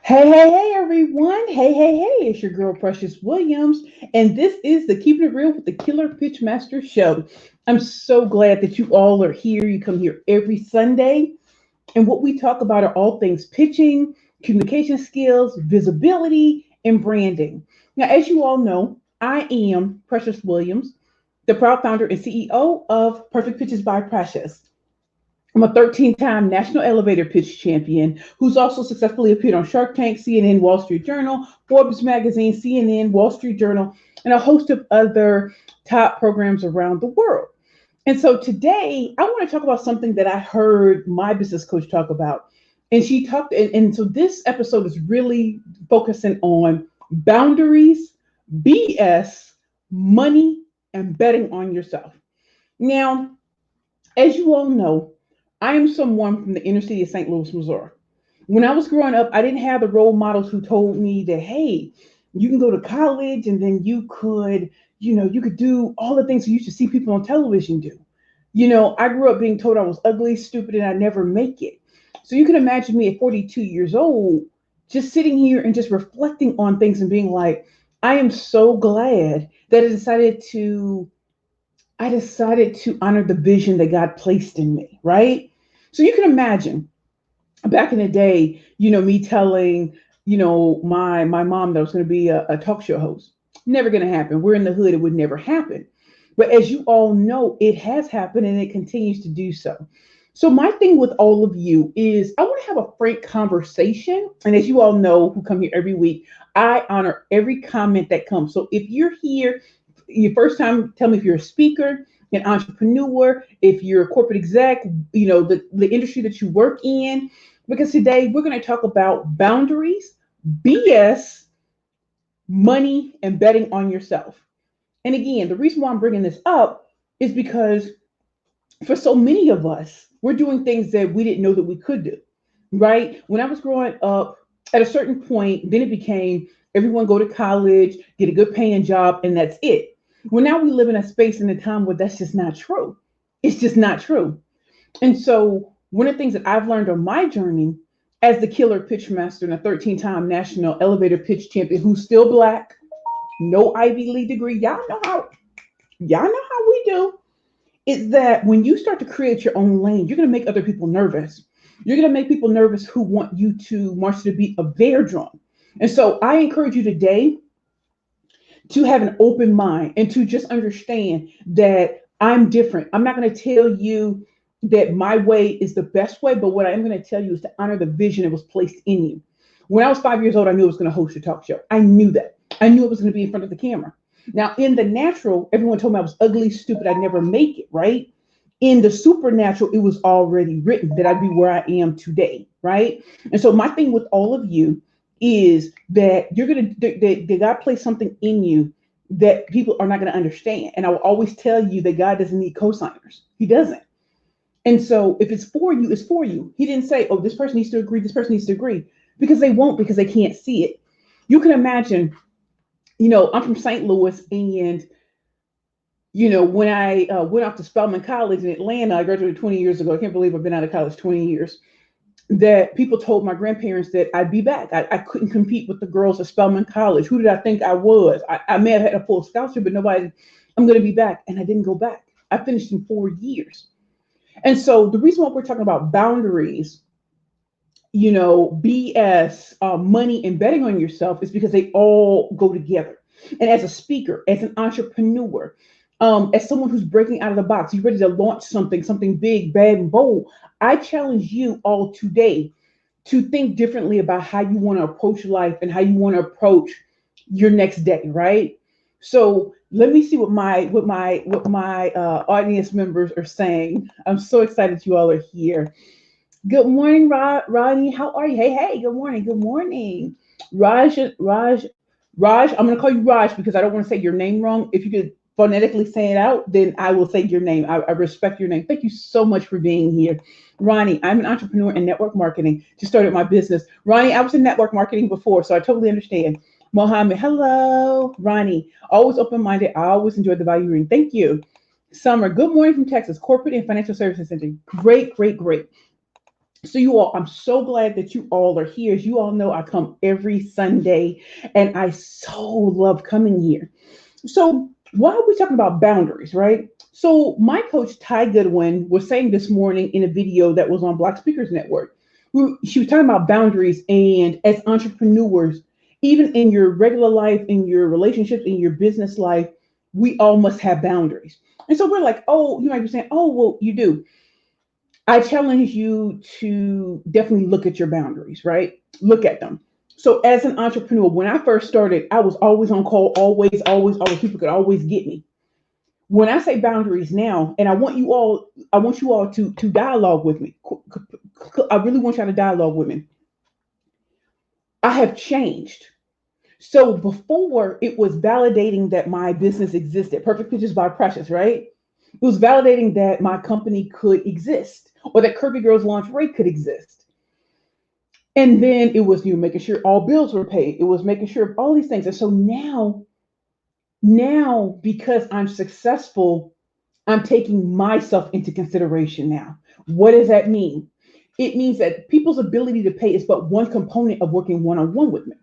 Hey, everyone. Hey, it's your girl, Precious Williams. And this is the Keeping It Real with the Killer Pitch Master show. I'm so glad that you all are here. You come here every Sunday. And what we talk about are all things pitching, communication skills, visibility, and branding. Now, as you all know, I am Precious Williams, the proud founder and CEO of Perfect Pitches by Precious. I'm a 13-time national elevator pitch champion who's also successfully appeared on Shark Tank, CNN, Wall Street Journal, Forbes Magazine, CNN, Wall Street Journal, and a host of other top programs around the world. And so today I want to talk about something that I heard my business coach talk about. And she talked, and so this episode is really focusing on boundaries, BS, money, and betting on yourself. Now, as you all know, I am someone from the inner city of St. Louis, Missouri. When I was growing up, I didn't have the role models who told me that, hey, you can go to college and then you could do all the things you used to see people on television do. I grew up being told I was ugly, stupid, and I'd never make it. So you can imagine me at 42 years old, just sitting here and just reflecting on things and being like, I am so glad that I decided to honor the vision that God placed in me, right? So you can imagine back in the day, me telling, my mom that I was going to be a talk show host. Never going to happen. We're in the hood. It would never happen. But as you all know, it has happened and it continues to do so. So my thing with all of you is I want to have a frank conversation. And as you all know, who come here every week, I honor every comment that comes. So if you're here, your first time, tell me if you're a speaker, an entrepreneur, if you're a corporate exec, the industry that you work in. Because today we're going to talk about boundaries, BS, money, and betting on yourself. And again, the reason why I'm bringing this up is because for so many of us, we're doing things that we didn't know that we could do, right? When I was growing up, at a certain point, then it became everyone go to college, get a good paying job, and that's it. Well, now we live in a space and a time where that's just not true. It's just not true. And so, one of the things that I've learned on my journey as the killer pitch master and a 13-time national elevator pitch champion who's still black, no Ivy League degree, y'all know how we do, is that when you start to create your own lane, you're going to make other people nervous. You're going to make people nervous who want you to march to the beat of their drum. And so I encourage you today to have an open mind and to just understand that I'm different. I'm not going to tell you that my way is the best way, but what I am going to tell you is to honor the vision that was placed in you. When I was 5 years old, I knew I was going to host a talk show. I knew that. I knew it was going to be in front of the camera. Now, in the natural, everyone told me I was ugly, stupid, I'd never make it, right? In the supernatural, it was already written that I'd be where I am today, right? And so, my thing with all of you is that you're going to, that God placed something in you that people are not going to understand. And I will always tell you that God doesn't need cosigners, He doesn't. And so, if it's for you, it's for you. He didn't say, oh, this person needs to agree, this person needs to agree, because they won't, because they can't see it. You can imagine, I'm from St. Louis, and when I went off to Spelman College in Atlanta, I graduated 20 years ago. I can't believe I've been out of college 20 years. That people told my grandparents that I'd be back. I couldn't compete with the girls at Spelman College. Who did I think I was? I may have had a full scholarship, but nobody, I'm going to be back. And I didn't go back. I finished in 4 years. And so the reason why we're talking about boundaries, BS, money, and betting on yourself is because they all go together. And as a speaker, as an entrepreneur, as someone who's breaking out of the box, you're ready to launch something big, bad, and bold. I challenge you all today to think differently about how you want to approach life and how you want to approach your next day, right? So let me see what my audience members are saying. I'm so excited you all are here. Good morning, Rodney. How are you? Hey. Good morning. Good morning, Raj. I'm gonna call you Raj because I don't want to say your name wrong. If you could phonetically say it out, then I will say your name. I respect your name. Thank you so much for being here, Ronnie. I'm an entrepreneur in network marketing. Just started my business, Ronnie. I was in network marketing before, so I totally understand. Mohammed, hello, Ronnie. Always open-minded. I always enjoy the value ring. Thank you. Summer, good morning from Texas, corporate and financial services center. Great. So you all, I'm so glad that you all are here. As you all know, I come every Sunday and I so love coming here. So why are we talking about boundaries, right? So my coach Ty Goodwin was saying this morning in a video that was on Black Speakers Network. She was talking about boundaries, and as entrepreneurs, even in your regular life, in your relationships, in your business life, we all must have boundaries. And so we're like, oh, you might be saying, oh, well, you do. I challenge you to definitely look at your boundaries, right? Look at them. So as an entrepreneur, when I first started, I was always on call, always, always, always. People could always get me. When I say boundaries now, and I want you all to dialogue with me. I really want y'all to dialogue with me. I have changed. So before it was validating that my business existed, Perfect Pitches by Precious, right? It was validating that my company could exist or that Curvy Girls Lingerie could exist. And then it was making sure all bills were paid. It was making sure of all these things. And so now because I'm successful, I'm taking myself into consideration now. What does that mean? It means that people's ability to pay is but one component of working one on one with me.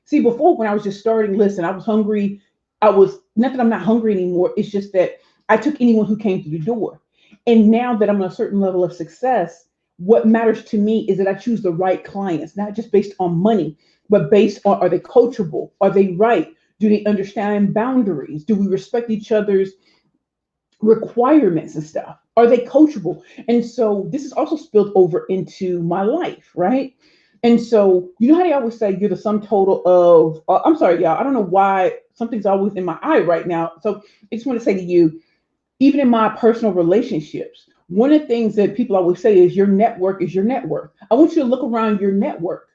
See, before when I was just starting, listen, I was hungry. I was not that I'm not hungry anymore. It's just that I took anyone who came through the door. And now that I'm on a certain level of success, what matters to me is that I choose the right clients, not just based on money, but based on, are they coachable? Are they right? Do they understand boundaries? Do we respect each other's requirements and stuff? Are they coachable? And so this is also spilled over into my life, right? And so you know how they always say you're the sum total of. I'm sorry, y'all. I don't know why something's always in my eye right now. So I just want to say to you, even in my personal relationships, one of the things that people always say is your network is your network. I want you to look around your network.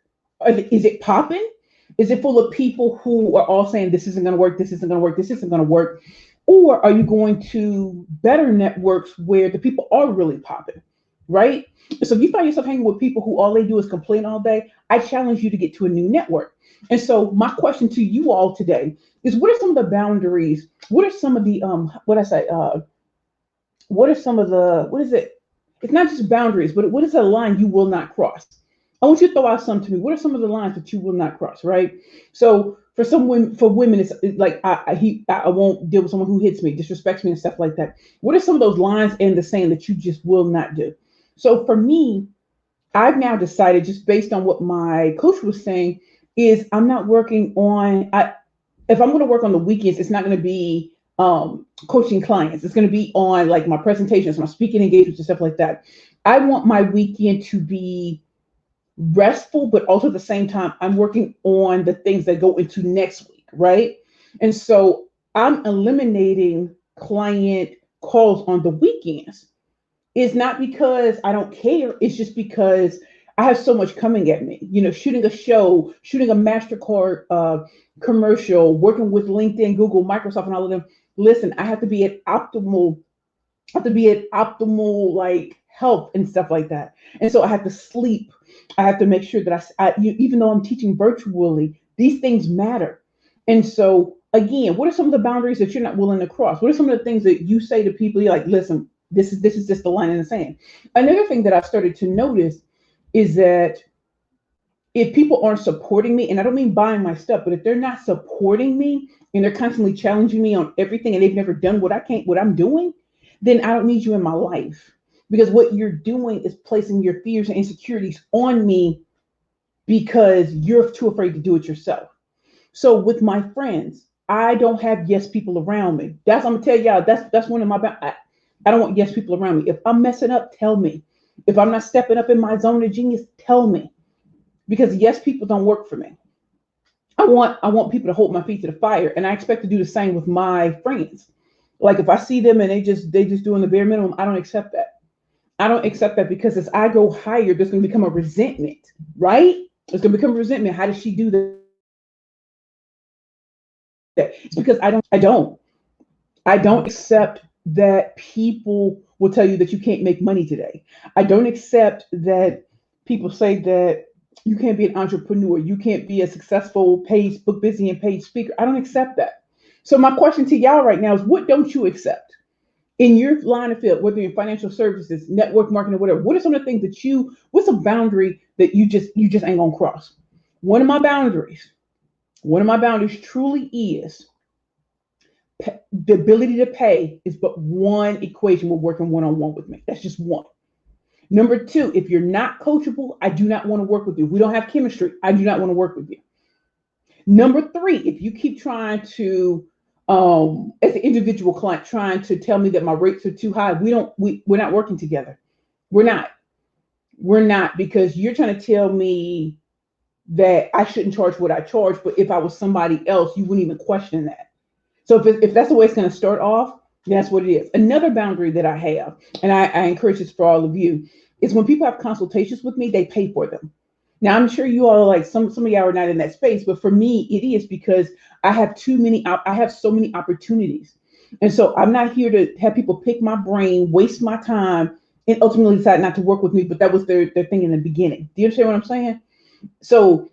Is it popping? Is it full of people who are all saying this isn't going to work, this isn't going to work, this isn't going to work? Or are you going to better networks where the people are really popping, right? So if you find yourself hanging with people who all they do is complain all day, I challenge you to get to a new network. And so my question to you all today is, what are some of the boundaries? What are some of the what I say? What are some of the, what is it? It's not just boundaries, but what is a line you will not cross? I want you to throw out some to me. What are some of the lines that you will not cross, right? So for some women, it's like I won't deal with someone who hits me, disrespects me, and stuff like that. What are some of those lines in the sand that you just will not do? So for me, I've now decided, just based on what my coach was saying, is I'm not working on. If I'm going to work on the weekends, it's not going to be coaching clients. It's going to be on like my presentations, my speaking engagements, and stuff like that. I want my weekend to be restful, but also at the same time, I'm working on the things that go into next week, right? And so I'm eliminating client calls on the weekends. It's not because I don't care. It's just because I have so much coming at me. Shooting a show, shooting a MasterCard commercial, working with LinkedIn, Google, Microsoft, and all of them. Listen, I have to be at optimal. I have to be at optimal like health and stuff like that. And so I have to sleep. I have to make sure that even though I'm teaching virtually, these things matter. And so again, what are some of the boundaries that you're not willing to cross? What are some of the things that you say to people? You're like, listen, this is just the line in the sand. Another thing that I've started to notice is that if people aren't supporting me, and I don't mean buying my stuff, but if they're not supporting me and they're constantly challenging me on everything and they've never done what I'm doing, then I don't need you in my life. Because what you're doing is placing your fears and insecurities on me because you're too afraid to do it yourself. So with my friends, I don't have yes people around me. I'm gonna tell y'all, that's one of my I don't want yes people around me. If I'm messing up, tell me. If I'm not stepping up in my zone of genius, tell me. Because yes people don't work for me. I want people to hold my feet to the fire, and I expect to do the same with my friends. Like if I see them and they just doing the bare minimum, I don't accept that. I don't accept that, because as I go higher, there's going to become a resentment, right? There's going to become a resentment. How does she do that? It's because I don't accept that people will tell you that you can't make money today. I don't accept that people say that you can't be an entrepreneur, you can't be a successful paid book busy and paid speaker. I don't accept that. So my question to y'all right now is, what don't you accept? in your line of field, whether in financial services, network marketing, or whatever, what are some of the things that what's a boundary that you just ain't gonna cross? One of my boundaries, one of my boundaries truly is the ability to pay is but one equation we're working one-on-one with me. That's just one. Number two, if you're not coachable, I do not want to work with you. If we don't have chemistry, I do not want to work with you. Number three, if you keep trying to, as an individual client, trying to tell me that my rates are too high, we're not working together. We're not. We're not, because you're trying to tell me that I shouldn't charge what I charge, but if I was somebody else, you wouldn't even question that. So if that's the way it's going to start off, that's what it is. Another boundary that I have, and I encourage this for all of you, is when people have consultations with me, they pay for them. Now, I'm sure you all are like, some of y'all are not in that space, but for me, it is because I have so many opportunities. And so I'm not here to have people pick my brain, waste my time, and ultimately decide not to work with me. But that was their thing in the beginning. Do you understand what I'm saying? So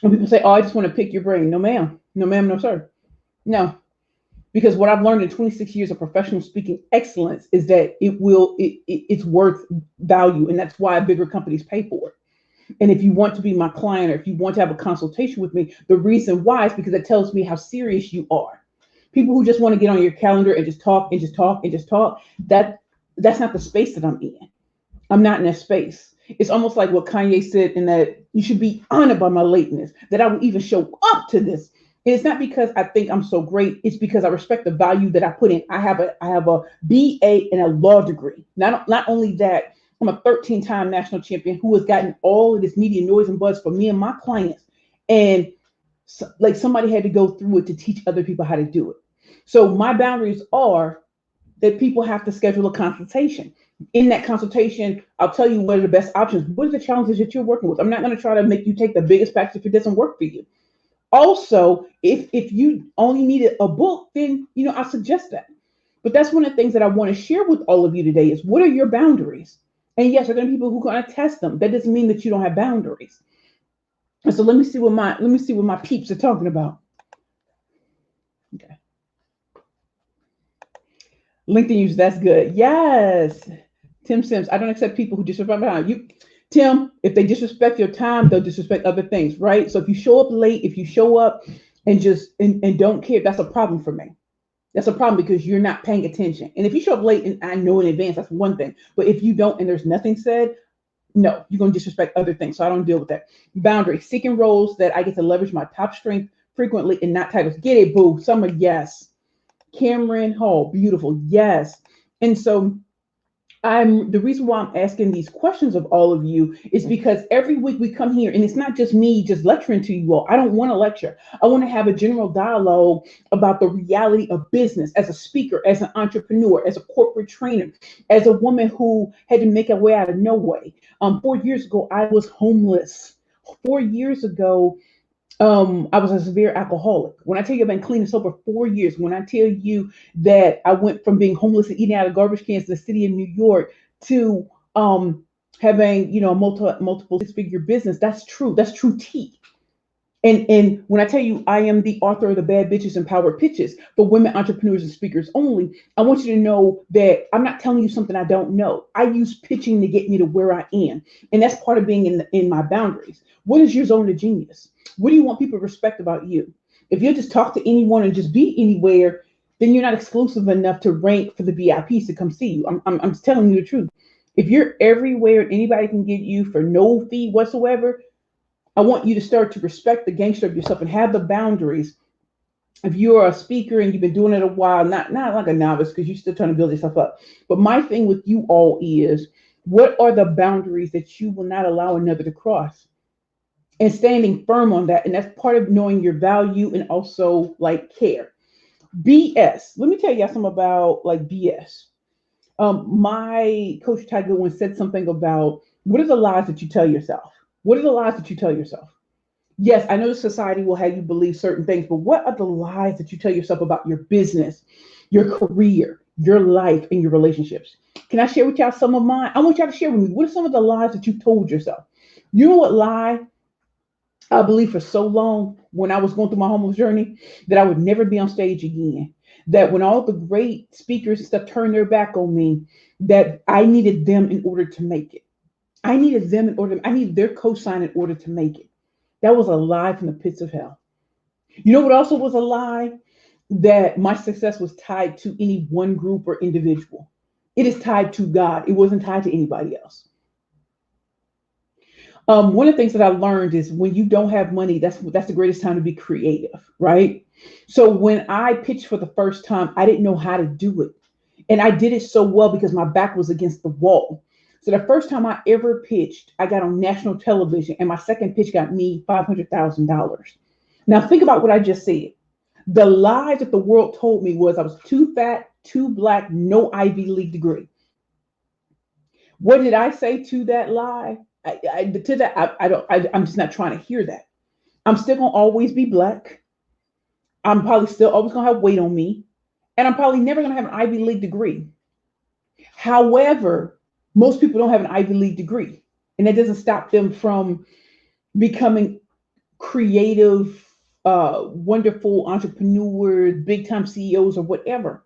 when people say, oh, I just want to pick your brain. No, ma'am. No, ma'am. No, sir. No. Because what I've learned in 26 years of professional speaking excellence is that it's worth value. And that's why bigger companies pay for it. And if you want to be my client, or if you want to have a consultation with me, the reason why is because it tells me how serious you are. People who just want to get on your calendar and just talk and just talk and just talk, that's not the space that I'm in. I'm not in that space. It's almost like what Kanye said, in that you should be honored by my lateness, that I will even show up to this. And it's not because I think I'm so great. It's because I respect the value that I put in. I have a BA and a law degree. Not only that, I'm a 13-time national champion who has gotten all of this media noise and buzz for me and my clients. And like somebody had to go through it to teach other people how to do it. So my boundaries are that people have to schedule a consultation. In that consultation, I'll tell you what are the best options. What are the challenges that you're working with? I'm not going to try to make you take the biggest package if it doesn't work for you. Also, if you only needed a book, then I suggest that. But that's one of the things that I want to share with all of you today is, what are your boundaries? And yes, there are going to be people who are going to test them. That doesn't mean that you don't have boundaries. And so let me see what my peeps are talking about. Okay. LinkedIn use, that's good. Yes. Tim Sims, I don't accept people who disrespect my time. Tim, if they disrespect your time, they'll disrespect other things, right? So if you show up late, if you show up and just and don't care, that's a problem for me. That's a problem because you're not paying attention. And if you show up late and I know in advance, that's one thing. But if you don't and there's nothing said, no, you're going to disrespect other things. So I don't deal with that. Boundary, seeking roles that I get to leverage my top strength frequently and not titles. Get it, boo. Summer, yes. Cameron Hall, beautiful, yes. And so the reason why I'm asking these questions of all of you is because every week we come here, and it's not just me just lecturing to you all. I don't want to lecture. I want to have a general dialogue about the reality of business as a speaker, as an entrepreneur, as a corporate trainer, as a woman who had to make her way out of no way. 4 years ago, I was homeless. 4 years ago, I was a severe alcoholic. When I tell you I've been clean and sober 4 years, when I tell you that I went from being homeless and eating out of garbage cans in the city of New York to having a multiple six-figure business, that's true. That's true tea. And when I tell you I am the author of the Bad Bitches and Power Pitches for women entrepreneurs and speakers only, I want you to know that I'm not telling you something I don't know. I use pitching to get me to where I am. And that's part of being in my boundaries. What is your zone of genius? What do you want people to respect about you? If you just talk to anyone and just be anywhere, then you're not exclusive enough to rank for the VIPs to come see you. I'm just telling you the truth. If you're everywhere and anybody can get you for no fee whatsoever, I want you to start to respect the gangster of yourself and have the boundaries. If you're a speaker and you've been doing it a while, not like a novice because you're still trying to build yourself up. But my thing with you all is, what are the boundaries that you will not allow another to cross? And standing firm on that. And that's part of knowing your value and also like care. BS. Let me tell you something about like BS. My coach Ty Goodwin said something about, what are the lies that you tell yourself? What are the lies that you tell yourself? Yes, I know society will have you believe certain things, but what are the lies that you tell yourself about your business, your career, your life, and your relationships? Can I share with y'all some of mine? I want y'all to share with me. What are some of the lies that you told yourself? You know what lie I believed for so long when I was going through my homeless journey? That I would never be on stage again. that when all the great speakers and stuff turned their back on me, that I needed them in order to make it. I needed them in order, I needed their cosign in order to make it. That was a lie from the pits of hell. You know what also was a lie? That my success was tied to any one group or individual. It is tied to God. It wasn't tied to anybody else. One of the things that I learned is when you don't have money, that's the greatest time to be creative, right? So when I pitched for the first time, I didn't know how to do it. And I did it so well because my back was against the wall. So the first time I ever pitched, I got on national television, and my second pitch got me $500,000. Now think about what I just said. The lie that the world told me was I was too fat, too black, no Ivy League degree. What did I say to that lie? I'm just not trying to hear that. I'm still gonna always be black. I'm probably still always gonna have weight on me, and I'm probably never gonna have an Ivy League degree. However, most people don't have an Ivy League degree, and that doesn't stop them from becoming creative, wonderful entrepreneurs, big time CEOs, or whatever.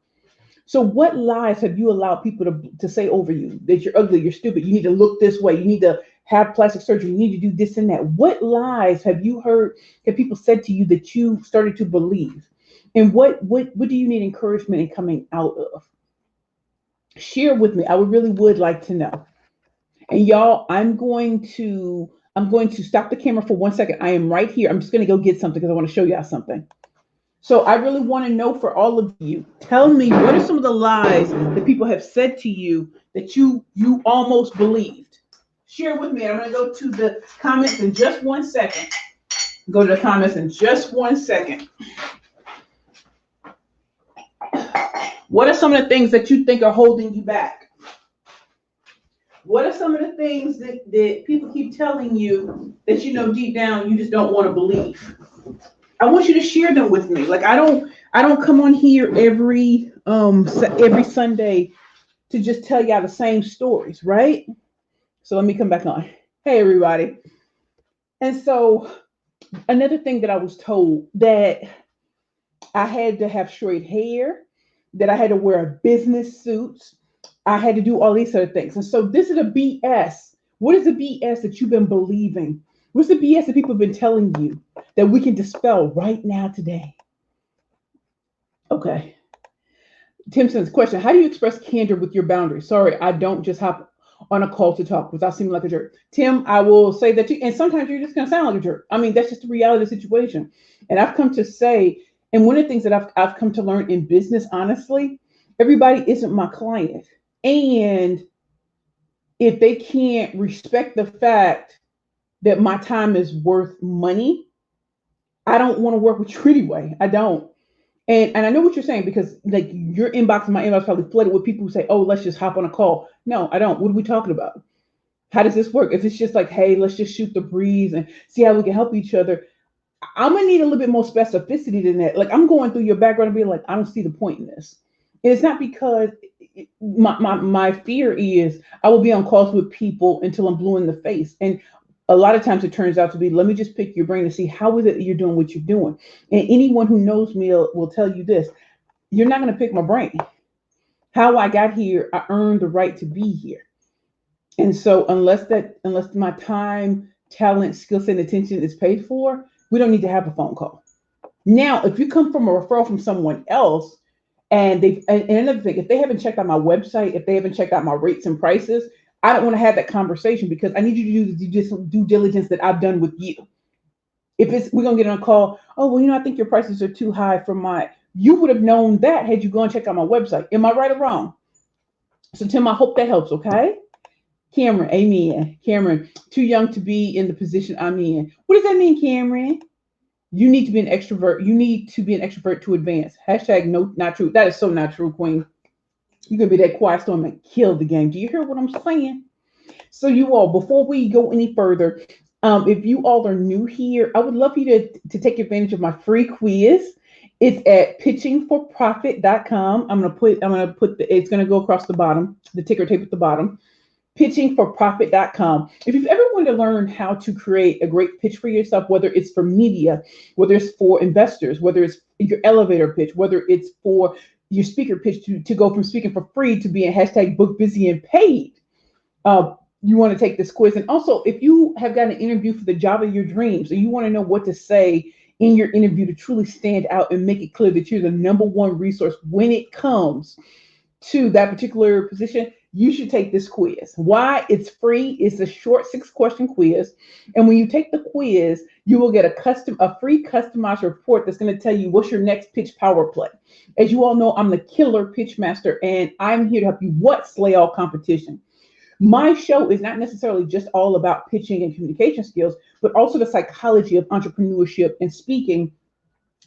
So, what lies have you allowed people to say over you? That you're ugly, you're stupid, you need to look this way, you need to have plastic surgery, you need to do this and that. What lies have you heard that people said to you that you started to believe? And what do you need encouragement in coming out of? Share with me. I really would like to know. And y'all, I'm going to stop the camera for 1 second. I am right here. I'm just going to go get something because I want to show y'all something. So I really want to know for all of you, tell me what are some of the lies that people have said to you that you almost believed. Share with me. I'm going to go to the comments in just 1 second. Go to the comments in just 1 second. What are some of the things that you think are holding you back? What are some of the things that people keep telling you that you know deep down you just don't want to believe? I want you to share them with me. Like I don't come on here every Sunday to just tell y'all the same stories, right? So let me come back on. Hey everybody. And so another thing that I was told, that I had to have straight hair, that I had to wear business suits, I had to do all these other things. And so this is a BS. What is the BS that you've been believing? What's the BS that people have been telling you that we can dispel right now today? Okay. Timson's question: how do you express candor with your boundaries? Sorry, I don't just hop on a call to talk without seeming like a jerk. Tim, I will say that and sometimes you're just going to sound like a jerk. I mean, that's just the reality of the situation. And I've come to say, and one of the things that I've come to learn in business, honestly, everybody isn't my client. And if they can't respect the fact that my time is worth money, I don't want to work with you anyway. I don't. And I know what you're saying, because like your inbox and my inbox probably flooded with people who say, oh, let's just hop on a call. No, I don't. What are we talking about? How does this work? If it's just like, hey, let's just shoot the breeze and see how we can help each other, I'm going to need a little bit more specificity than that. Like I'm going through your background and being like, I don't see the point in this. And it's not because my fear is I will be on calls with people until I'm blue in the face. And a lot of times it turns out to be, let me just pick your brain to see how is it that you're doing what you're doing. And anyone who knows me will tell you this: you're not going to pick my brain. How I got here, I earned the right to be here. And so unless my time, talent, skill set, and attention is paid for, we don't need to have a phone call. Now, if you come from a referral from someone else, and another thing, if they haven't checked out my website, if they haven't checked out my rates and prices, I don't want to have that conversation, because I need you to do the due diligence that I've done with you. If we're gonna get on a call, oh well, I think your prices are too high for you would have known that had you gone and checked out my website. Am I right or wrong? So Tim, I hope that helps. Okay. Cameron, amen. Cameron, too young to be in the position I'm in. What does that mean, Cameron? You need to be an extrovert. You need to be an extrovert to advance. Hashtag no, not true. That is so not true, Queen. You could be that quiet storm and kill the game. Do you hear what I'm saying? So you all, before we go any further, if you all are new here, I would love you to take advantage of my free quiz. It's at pitchingforprofit.com. I'm gonna put it's gonna go across the bottom, the ticker tape at the bottom. pitchingforprofit.com. If you've ever wanted to learn how to create a great pitch for yourself, whether it's for media, whether it's for investors, whether it's your elevator pitch, whether it's for your speaker pitch to go from speaking for free to being hashtag book busy and paid, you want to take this quiz. And also, if you have got an interview for the job of your dreams and you want to know what to say in your interview to truly stand out and make it clear that you're the number one resource when it comes to that particular position, you should take this quiz. Why? It's free. It's a short 6-question quiz. And when you take the quiz, you will get a free customized report that's going to tell you what's your next pitch power play. As you all know, I'm the killer pitch master, and I'm here to help you slay all competition. My show is not necessarily just all about pitching and communication skills, but also the psychology of entrepreneurship and speaking.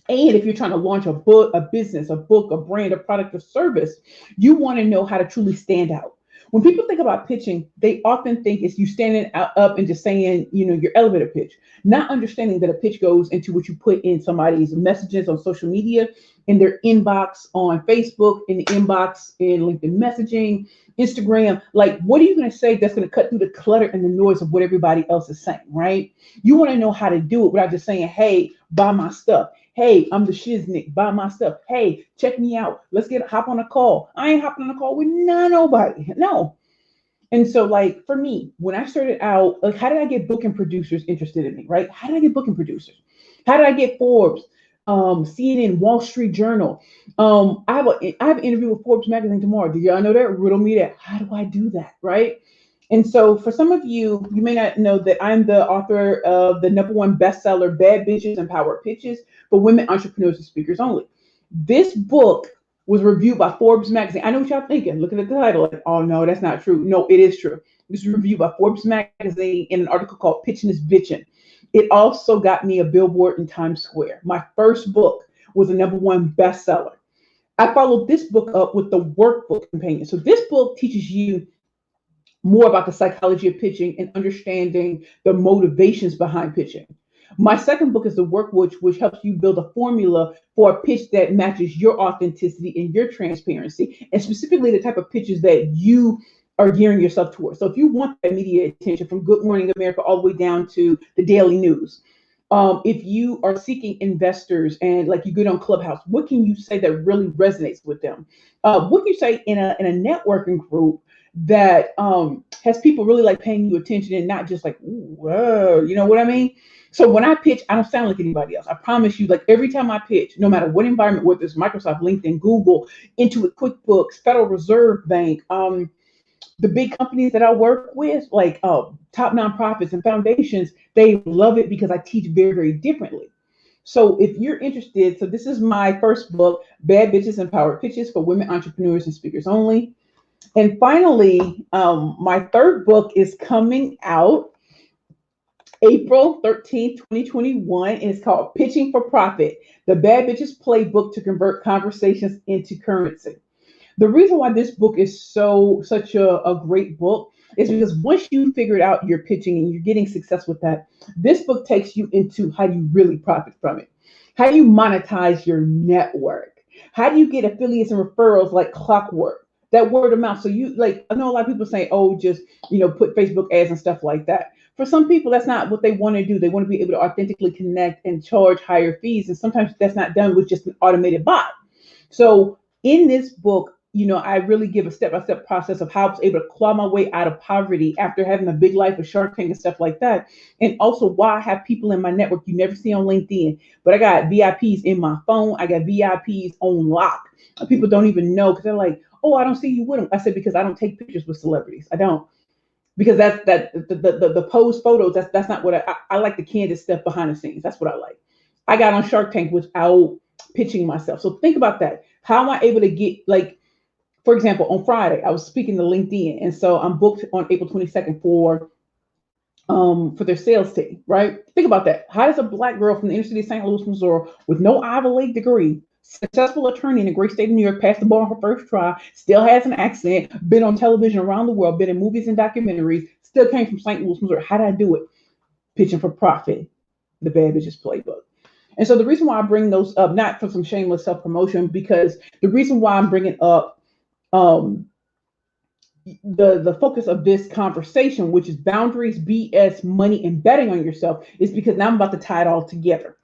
And if you're trying to launch a book, a business, a book, a brand, a product, or service, you want to know how to truly stand out. When people think about pitching, they often think it's you standing up and just saying, your elevator pitch, not understanding that a pitch goes into what you put in somebody's messages on social media, in their inbox on Facebook, in the inbox in LinkedIn messaging, Instagram. Like, what are you going to say that's going to cut through the clutter and the noise of what everybody else is saying, right? You want to know how to do it without just saying, hey, buy my stuff. Hey, I'm the shiznick, buy my stuff. Hey, check me out. Let's hop on a call. I ain't hopping on a call with nobody. No. And so, like, for me, when I started out, like, how did I get booking producers interested in me, right? How did I get booking producers? How did I get Forbes, CNN, Wall Street Journal? I have an interview with Forbes magazine tomorrow. Do y'all know that? Riddle me that. How do I do that, right? And so for some of you, you may not know that I'm the author of the #1 bestseller, Bad Bitches and Power Pitches for Women Entrepreneurs and Speakers Only. This book was reviewed by Forbes magazine. I know what y'all thinking, looking at the title, like, oh no, that's not true. No, it is true. This was reviewed by Forbes magazine in an article called Pitching is Bitching. It also got me a billboard in Times Square. My first book was a #1 bestseller. I followed this book up with the workbook companion. So this book teaches you more about the psychology of pitching and understanding the motivations behind pitching. My second book is The Workbook, which helps you build a formula for a pitch that matches your authenticity and your transparency, and specifically the type of pitches that you are gearing yourself towards. So if you want that media attention from Good Morning America all the way down to the Daily News, if you are seeking investors and like you get on Clubhouse, what can you say that really resonates with them? What can you say in a networking group that has people really like paying you attention and not just like, ooh, whoa, you know what I mean? So when I pitch, I don't sound like anybody else. I promise you, like every time I pitch, no matter what environment, whether it's Microsoft, LinkedIn, Google, Intuit, QuickBooks, Federal Reserve Bank, the big companies that I work with, like top nonprofits and foundations, they love it because I teach very, very differently. So if you're interested, so this is my first book, Bad Bitches and Power Pitches for Women Entrepreneurs and Speakers Only. And finally, my third book is coming out April 13th, 2021, and it's called Pitching for Profit, the Bad Bitches Playbook to Convert Conversations into Currency. The reason why this book is such a great book is because once you figured out your pitching and you're getting success with that, this book takes you into how do you really profit from it? How do you monetize your network? How do you get affiliates and referrals like Clockwork? That word of mouth. So you like, I know a lot of people say, oh, just, put Facebook ads and stuff like that. For some people, that's not what they want to do. They want to be able to authentically connect and charge higher fees. And sometimes that's not done with just an automated bot. So in this book, I really give a step-by-step process of how I was able to claw my way out of poverty after having a big life of Shark Tank and stuff like that. And also why I have people in my network you never see on LinkedIn, but I got VIPs in my phone. I got VIPs on lock. People don't even know because they're like, oh, I don't see you with them. I said, because I don't take pictures with celebrities. I don't. Because the pose photos, that's not what I like, the candid stuff behind the scenes. That's what I like. I got on Shark Tank without pitching myself. So think about that. How am I able to get, like, for example, on Friday, I was speaking to LinkedIn. And so I'm booked on April 22nd for their sales team, right? Think about that. How does a Black girl from the inner city of St. Louis, Missouri, with no Ivy League degree, successful attorney in a great state of New York, passed the bar on her first try, still has an accent, been on television around the world, been in movies and documentaries, still came from St. Louis, Missouri. How did I do it? Pitching for Profit, the Bad Bitches Playbook. And so the reason why I bring those up, not for some shameless self-promotion, because the reason why I'm bringing up the focus of this conversation, which is boundaries, BS, money, and betting on yourself, is because now I'm about to tie it all together.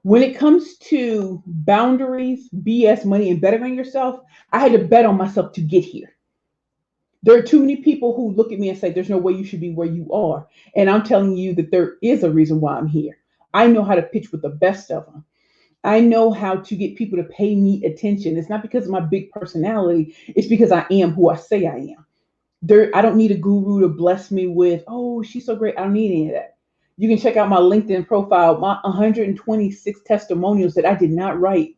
When it comes to boundaries, BS, money, and betting on yourself, I had to bet on myself to get here. There are too many people who look at me and say, there's no way you should be where you are. And I'm telling you that there is a reason why I'm here. I know how to pitch with the best of them. I know how to get people to pay me attention. It's not because of my big personality, it's because I am who I say I am. I don't need a guru to bless me with, oh, she's so great. I don't need any of that. You can check out my LinkedIn profile, my 126 testimonials that I did not write,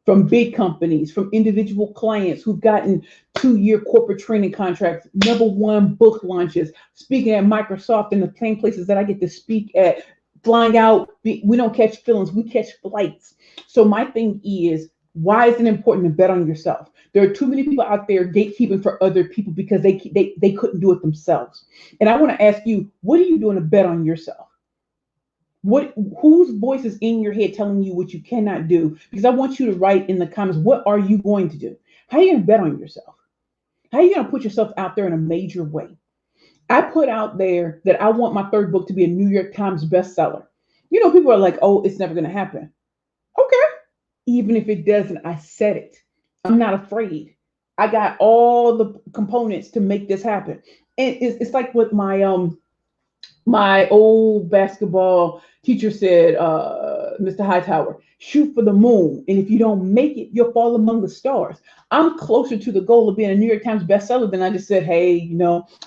from big companies, from individual clients who've gotten 2-year corporate training contracts, #1 book launches, speaking at Microsoft and the plain places that I get to speak at, flying out. We don't catch feelings, we catch flights. So my thing is, why is it important to bet on yourself? There are too many people out there gatekeeping for other people because they couldn't do it themselves. And I want to ask you, what are you doing to bet on yourself? Whose voice is in your head telling you what you cannot do? Because I want you to write in the comments, what are you going to do? How are you going to bet on yourself? How are you going to put yourself out there in a major way? I put out there that I want my third book to be a New York Times bestseller. You know, people are like, oh, it's never going to happen. Okay. Even if it doesn't, I said it. I'm not afraid. I got all the components to make this happen. And it's like what my old basketball teacher said, Mr. Hightower, shoot for the moon. And if you don't make it, you'll fall among the stars. I'm closer to the goal of being a New York Times bestseller than I just said, hey,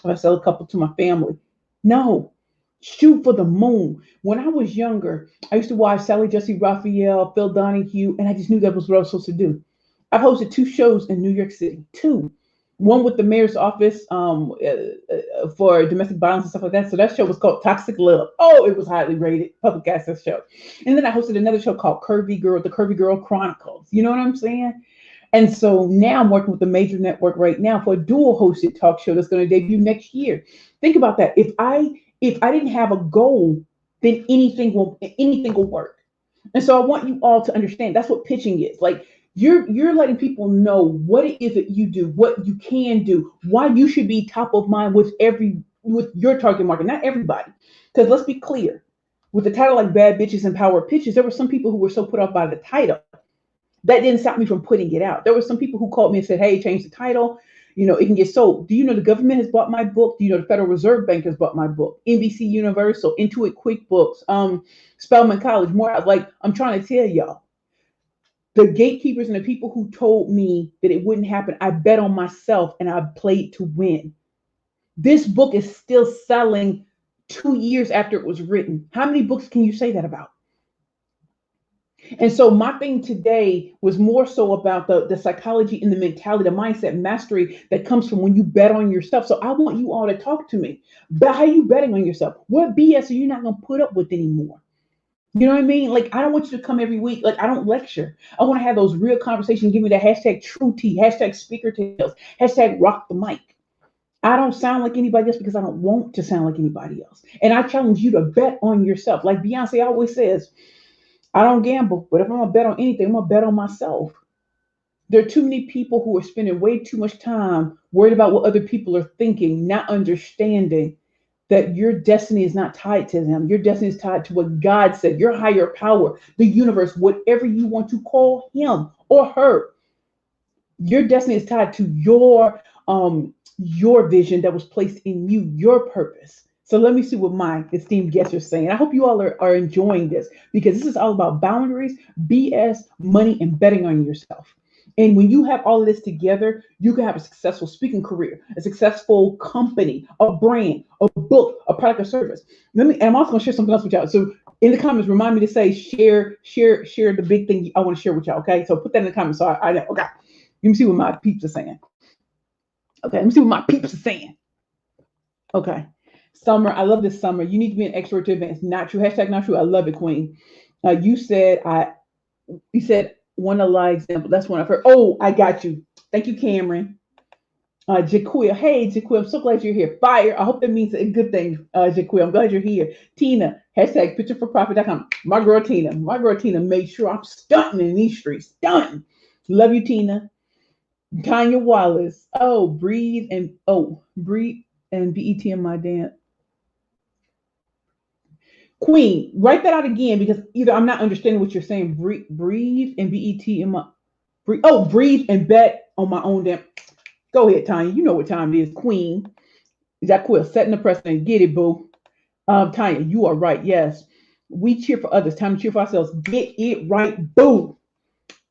I sell a couple to my family. No, shoot for the moon. When I was younger, I used to watch Sally Jesse Raphael, Phil Donahue, and I just knew that was what I was supposed to do. I've hosted 2 shows in New York City, 2. One with the mayor's office for domestic violence and stuff like that. So that show was called Toxic Love. Oh, it was highly rated, public access show. And then I hosted another show called Curvy Girl, the Curvy Girl Chronicles. You know what I'm saying? And so now I'm working with a major network right now for a dual hosted talk show that's going to debut next year. Think about that. If I didn't have a goal, then anything will work. And so I want you all to understand that's what pitching is. Like, you're letting people know what it is that you do, what you can do, why you should be top of mind with your target market, not everybody. Because let's be clear, with the title like Bad Bitches and Power Pitches, there were some people who were so put off by the title that didn't stop me from putting it out. There were some people who called me and said, hey, change the title. It can get sold. Do you know the government has bought my book? Do you know the Federal Reserve Bank has bought my book? NBC Universal, Intuit QuickBooks, Spelman College, more. I'm trying to tell y'all, the gatekeepers and the people who told me that it wouldn't happen, I bet on myself and I played to win. This book is still selling 2 years after it was written. How many books can you say that about? And so my thing today was more so about the psychology and the mentality, the mindset mastery that comes from when you bet on yourself. So I want you all to talk to me. But how are you betting on yourself? What BS are you not going to put up with anymore? You know what I mean? Like, I don't want you to come every week. Like, I don't lecture. I want to have those real conversations. Give me the hashtag true tea, hashtag speaker tales, hashtag rock the mic. I don't sound like anybody else because I don't want to sound like anybody else. And I challenge you to bet on yourself. Like Beyonce always says, I don't gamble, but if I'm going to bet on anything, I'm going to bet on myself. There are too many people who are spending way too much time worried about what other people are thinking, not understanding that your destiny is not tied to them. Your destiny is tied to what God said, your higher power, the universe, whatever you want to call him or her. Your destiny is tied to your vision that was placed in you, your purpose. So let me see what my esteemed guests are saying. I hope you all are enjoying this, because this is all about boundaries, BS, money, and betting on yourself. And when you have all of this together, you can have a successful speaking career, a successful company, a brand, a book, a product or service. And I'm also going to share something else with y'all. So in the comments, remind me to say, share the big thing I want to share with y'all. Okay. So put that in the comments. So I know. Okay. Let me see what my peeps are saying. Okay. Let me see what my peeps are saying. Okay. Summer, I love this, Summer. You need to be an expert to advance. Not true. Hashtag not true. I love it, Queen. You said one of the example. That's one I've heard. Oh, I got you. Thank you, Cameron. Jaquia. Hey, Jaquia. I'm so glad you're here. Fire. I hope that means a good thing, Jaquia. I'm glad you're here. Tina. Hashtag pictureforprofit.com. My girl Tina made sure I'm stunting in these streets. Stunting. Love you, Tina. Tanya Wallace. Breathe and BET in my dance. Queen, write that out again because either I'm not understanding what you're saying. Breathe and BET in my breathe and bet on my own damn. Go ahead, Tanya. You know what time it is. Queen. Jacqueline, setting the precedent. Get it, boo. Tanya, you are right. Yes. We cheer for others. Time to cheer for ourselves. Get it right. Boom.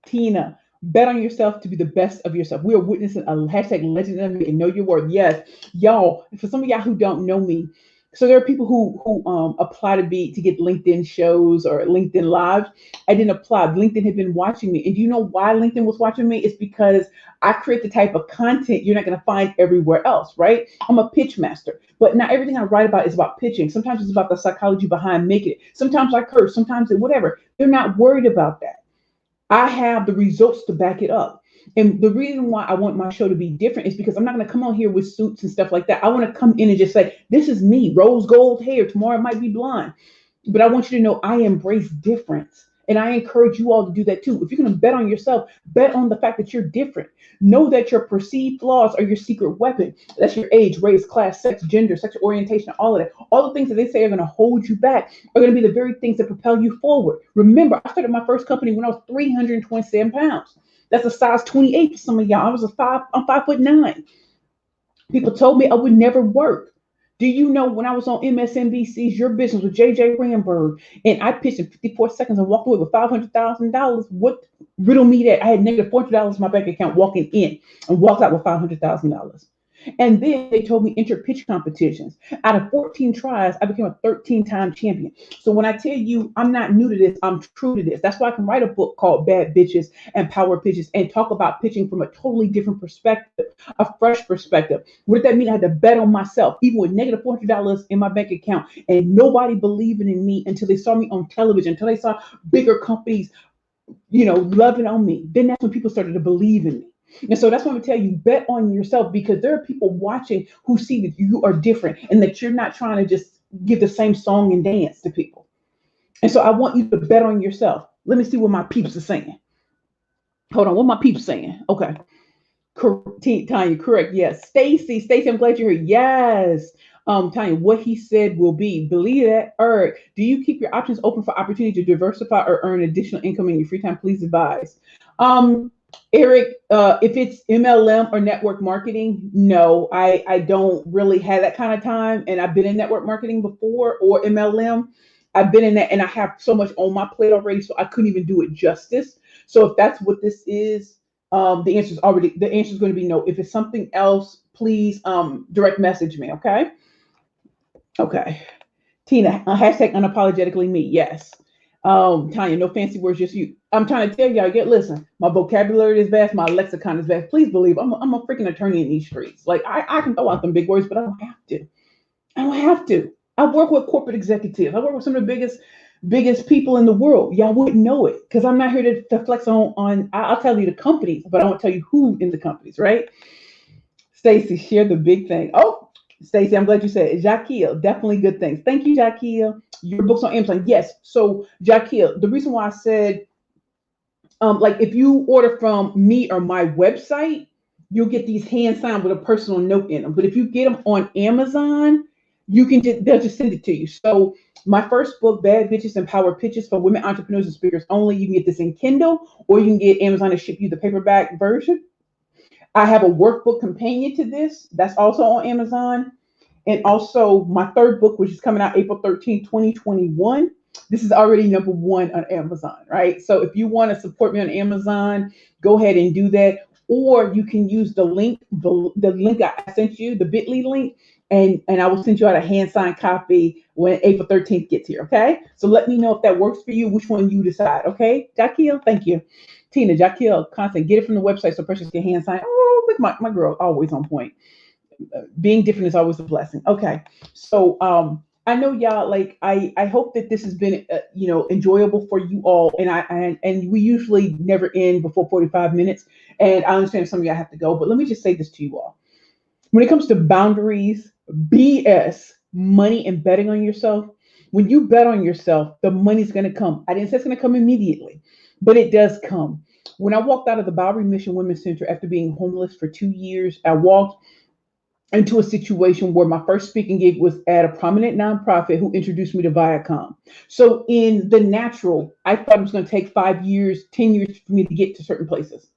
Tina, bet on yourself to be the best of yourself. We are witnessing a hashtag legendary and know your worth. Yes, y'all. For some of y'all who don't know me, so there are people who apply to get LinkedIn shows or LinkedIn lives. I didn't apply. LinkedIn had been watching me, and do you know why LinkedIn was watching me? It's because I create the type of content you're not going to find everywhere else, right? I'm a pitch master, but not everything I write about is about pitching. Sometimes it's about the psychology behind making it. Sometimes I curse. Sometimes it whatever. They're not worried about that. I have the results to back it up. And the reason why I want my show to be different is because I'm not going to come on here with suits and stuff like that. I want to come in and just say, this is me, rose gold hair. Tomorrow it might be blonde. But I want you to know I embrace difference. And I encourage you all to do that too. If you're going to bet on yourself, bet on the fact that you're different. Know that your perceived flaws are your secret weapon. That's your age, race, class, sex, gender, sexual orientation, all of that. All the things that they say are going to hold you back are going to be the very things that propel you forward. Remember, I started my first company when I was 327 pounds. That's a size 28 for some of y'all. I'm 5'9". People told me I would never work. Do you know when I was on MSNBC's Your Business with JJ Ramberg and I pitched in 54 seconds and walked away with $500,000? What riddle me that? I had negative $400 in my bank account walking in and walked out with $500,000. And then they told me enter pitch competitions. Out of 14 tries, I became a 13-time champion. So when I tell you I'm not new to this, I'm true to this. That's why I can write a book called Bad Bitches and Power Pitches and talk about pitching from a totally different perspective, a fresh perspective. What did that mean? I had to bet on myself, even with negative $400 in my bank account and nobody believing in me until they saw me on television, until they saw bigger companies, loving on me. Then that's when people started to believe in me. And so that's why I'm going to tell you, bet on yourself because there are people watching who see that you are different and that you're not trying to just give the same song and dance to people. And so I want you to bet on yourself. Let me see what my peeps are saying. Hold on, what my peeps saying? Okay. Tanya, correct. Yes. Stacy, I'm glad you're here. Yes. Tanya, what he said will be. Believe that. Eric, do you keep your options open for opportunity to diversify or earn additional income in your free time? Please advise. Eric, if it's MLM or network marketing, no, I don't really have that kind of time. And I've been in network marketing before or MLM. I've been in that and I have so much on my plate already, so I couldn't even do it justice. So if that's what this is, the answer is going to be no. If it's something else, please direct message me. Okay. Tina, hashtag unapologetically me. Yes. Tanya, no fancy words, just you. I'm trying to tell y'all, listen, my vocabulary is vast, my lexicon is vast. Please believe I'm a freaking attorney in these streets. Like I can throw out them big words, but I don't have to. I don't have to. I work with corporate executives. I work with some of the biggest people in the world. Y'all wouldn't know it because I'm not here to flex on. I'll tell you the companies, but I won't tell you who in the companies, right? Stacy, share the big thing. Oh, Stacy, I'm glad you said it. Jaquil, definitely good things. Thank you, Jaquil. Your book's on Amazon. Yes. So, Jaquil, the reason why I said, like if you order from me or my website, you'll get these hand signed with a personal note in them. But if you get them on Amazon, they'll just send it to you. So my first book, Bad Bitches and Power Pitches for Women Entrepreneurs and Speakers Only, you can get this in Kindle or you can get Amazon to ship you the paperback version. I have a workbook companion to this that's also on Amazon. And also my third book, which is coming out April 13th, 2021. This is already number one on Amazon, right? So if you want to support me on Amazon, go ahead and do that. Or you can use the link, the link I sent you, the bit.ly link, and I will send you out a hand-signed copy when April 13th gets here, okay? So let me know if that works for you, which one you decide, okay? Jaquil, thank you. Tina, Jaquil, content, get it from the website so Precious can hand-sign. Oh, look, my girl, always on point. Being different is always a blessing. Okay. So I know y'all like I hope that this has been enjoyable for you all and we usually never end before 45 minutes and I understand some of y'all have to go, but let me just say this to you all. When it comes to boundaries, BS, money and betting on yourself, when you bet on yourself, the money's going to come. I didn't say it's going to come immediately, but it does come. When I walked out of the Bowery Mission Women's Center after being homeless for 2 years, I walked into a situation where my first speaking gig was at a prominent nonprofit who introduced me to Viacom. So in the natural, I thought it was going to take 5 years, 10 years for me to get to certain places.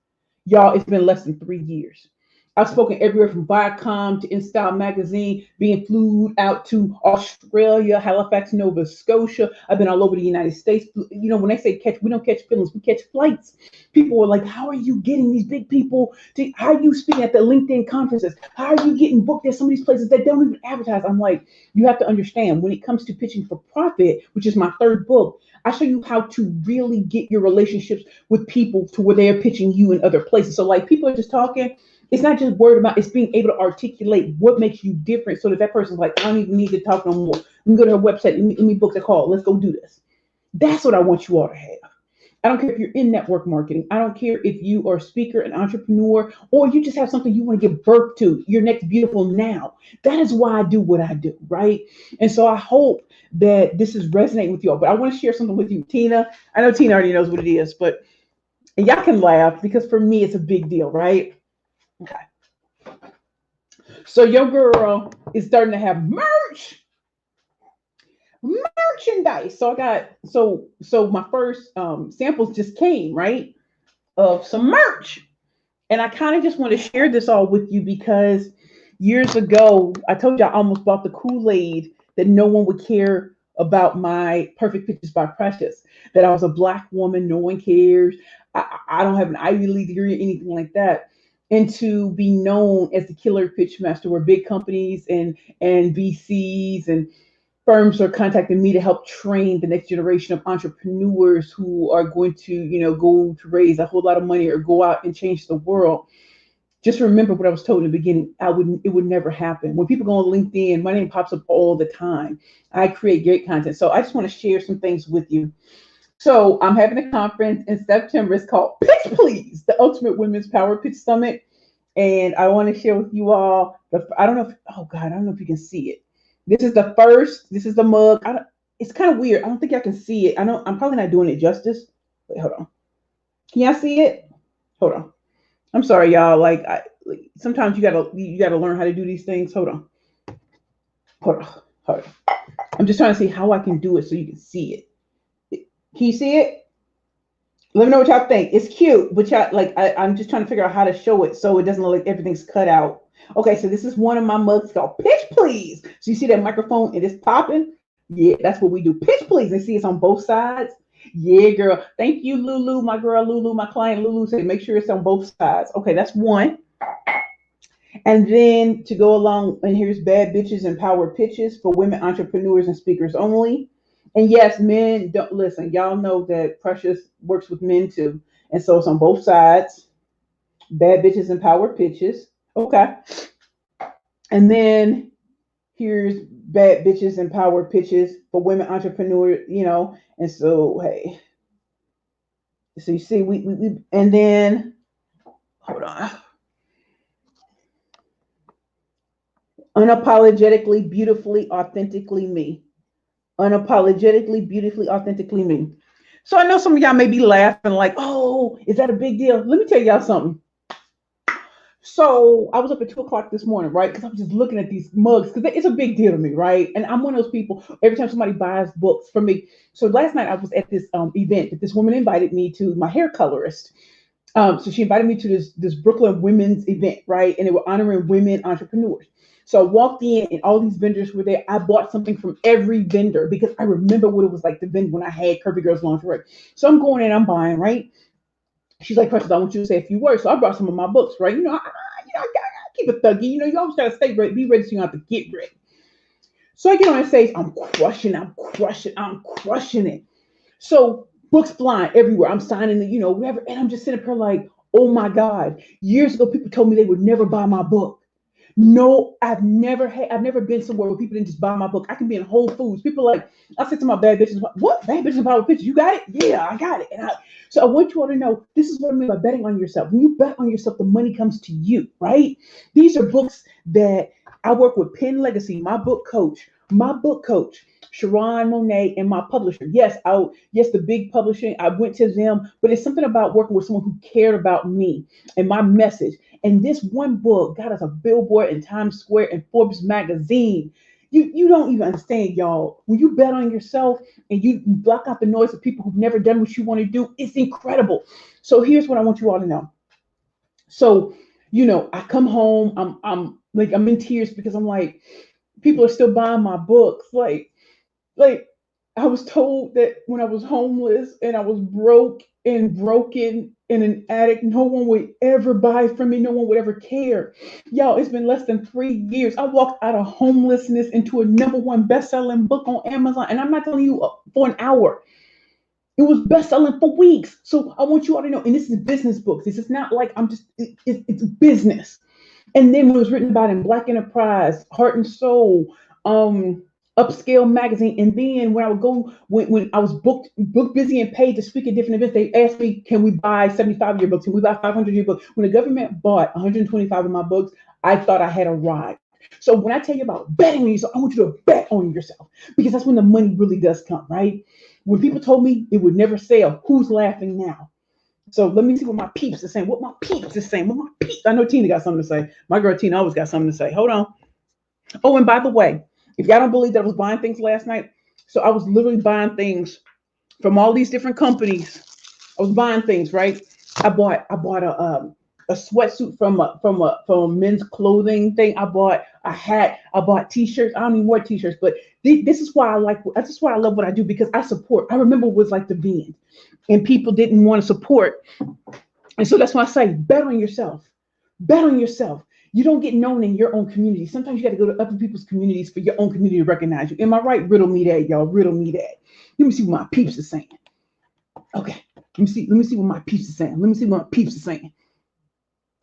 Y'all, it's been less than 3 years. I've spoken everywhere from Viacom to InStyle Magazine, being flew out to Australia, Halifax, Nova Scotia. I've been all over the United States. You know, when they say catch, we don't catch feelings, we catch flights. People were like, how are you getting these big people how are you speaking at the LinkedIn conferences? How are you getting booked at some of these places that don't even advertise? I'm like, you have to understand when it comes to pitching for profit, which is my third book, I show you how to really get your relationships with people to where they're pitching you in other places. So like people are just talking. It's not just word about, it's being able to articulate what makes you different so that that person's like, I don't even need to talk no more. Let me go to her website. Let me book the call. Let's go do this. That's what I want you all to have. I don't care if you're in network marketing. I don't care if you are a speaker, an entrepreneur, or you just have something you want to give birth to, your next beautiful now. That is why I do what I do, right? And so I hope that this is resonating with y'all. But I want to share something with you, Tina. I know Tina already knows what it is, but y'all can laugh because for me, it's a big deal, right? Okay. So your girl is starting to have merchandise. So I got so my first samples just came, right? Of some merch. And I kind of just want to share this all with you because years ago, I told you I almost bought the Kool-Aid that no one would care about my Perfect Pictures by Precious, that I was a Black woman, no one cares. I don't have an Ivy League degree or anything like that. And to be known as the killer pitch master, where big companies and VCs and firms are contacting me to help train the next generation of entrepreneurs who are going to, go to raise a whole lot of money or go out and change the world. Just remember what I was told in the beginning. It would never happen. When people go on LinkedIn, my name pops up all the time. I create great content. So I just want to share some things with you. So I'm having a conference in September. It's called Pitch Please, the Ultimate Women's Power Pitch Summit. And I want to share with you all, I don't know if you can see it. This is the mug. It's kind of weird. I don't think I can see it. I'm probably not doing it justice. Wait, hold on. Can y'all see it? Hold on. I'm sorry, y'all. Sometimes you gotta learn how to do these things. Hold on. I'm just trying to see how I can do it so you can see it. Can you see it? Let me know what y'all think. It's cute, but I'm just trying to figure out how to show it so it doesn't look like everything's cut out. Okay, so this is one of my mugs called Pitch Please. So you see that microphone, it is popping? Yeah, that's what we do. Pitch Please. And see it's on both sides? Yeah, girl. Thank you, Lulu. My girl, Lulu, my client, Lulu said, make sure it's on both sides. Okay, that's one. And then to go along, and here's Bad Bitches and Power Pitches for women entrepreneurs and speakers only. And yes, men don't listen. Y'all know that Precious works with men too. And so it's on both sides. Bad Bitches and Power Pitches. Okay. And then here's Bad Bitches and Power Pitches for women entrepreneurs, And so, hey. So you see, we and then hold on. Unapologetically, beautifully, authentically me. Unapologetically, beautifully, authentically me. So I know some of y'all may be laughing like, oh, is that a big deal? Let me tell y'all something. So I was up at 2:00 this morning, right? Because I was just looking at these mugs because it's a big deal to me, right? And I'm one of those people, every time somebody buys books from me. So last night I was at this event that this woman invited me to, my hair colorist. So she invited me to this Brooklyn women's event, right? And they were honoring women entrepreneurs. So I walked in and all these vendors were there. I bought something from every vendor because I remember what it was like to vend when I had Curvy Girls lingerie. So I'm going in, I'm buying, right? She's like, Precious, I want you to say a few words. So I brought some of my books, right? I keep it thuggy. You always got to stay ready, be ready so you don't have to get ready. So I get on stage, I'm crushing it. So books flying everywhere. I'm signing the, whatever. And I'm just sitting up here like, oh my God. Years ago, people told me they would never buy my book. No, I've never been somewhere where people didn't just buy my book. I can be in Whole Foods. People I said to my Bad Bitches, what? Bad Bitches Power Pitches? You got it? Yeah, I got it. So I want you all to know, this is what I mean by betting on yourself. When you bet on yourself, the money comes to you, right? These are books that I work with Penn Legacy, my book coach, Sharon Monet, and my publisher. Yes, the big publishing. I went to them, but it's something about working with someone who cared about me and my message. And this one book got us a billboard in Times Square and Forbes magazine. You don't even understand, y'all. When you bet on yourself and you block out the noise of people who've never done what you want to do, it's incredible. So here's what I want you all to know. So, I come home, I'm in tears because I'm like, people are still buying my books. Like I was told that when I was homeless and I was broke and broken in an attic, no one would ever buy from me. No one would ever care. Y'all, it's been less than 3 years. I walked out of homelessness into a number one best-selling book on Amazon. And I'm not telling you for an hour. It was best-selling for weeks. So I want you all to know, and this is business books. This is not like it's business. And then when it was written about in Black Enterprise, Heart and Soul, Upscale Magazine, and then when I would go, when I was booked busy and paid to speak at different events, they asked me, can we buy 75 of your books? Can we buy 500 of your books? When the government bought 125 of my books, I thought I had arrived. So when I tell you about betting on yourself, I want you to bet on yourself because that's when the money really does come, right? When people told me it would never sell, who's laughing now? So let me see what my peeps are saying. What my peeps are saying. What my peeps. I know Tina got something to say. My girl Tina always got something to say. Hold on. Oh, and by the way, if y'all don't believe that I was buying things last night, so I was literally buying things from all these different companies. I was buying things, right? I bought a sweatsuit from a men's clothing thing. I bought a hat. I bought t-shirts. I don't even wear t-shirts, but this is why this is why I love what I do because I support. I remember it was like the band, and people didn't want to support, and so that's why I say bet on yourself. Bet on yourself. You don't get known in your own community. Sometimes you got to go to other people's communities for your own community to recognize you. Am I right? Riddle me that, y'all. Riddle me that. Let me see what my peeps are saying. Okay. Let me see what my peeps are saying. Let me see what my peeps are saying.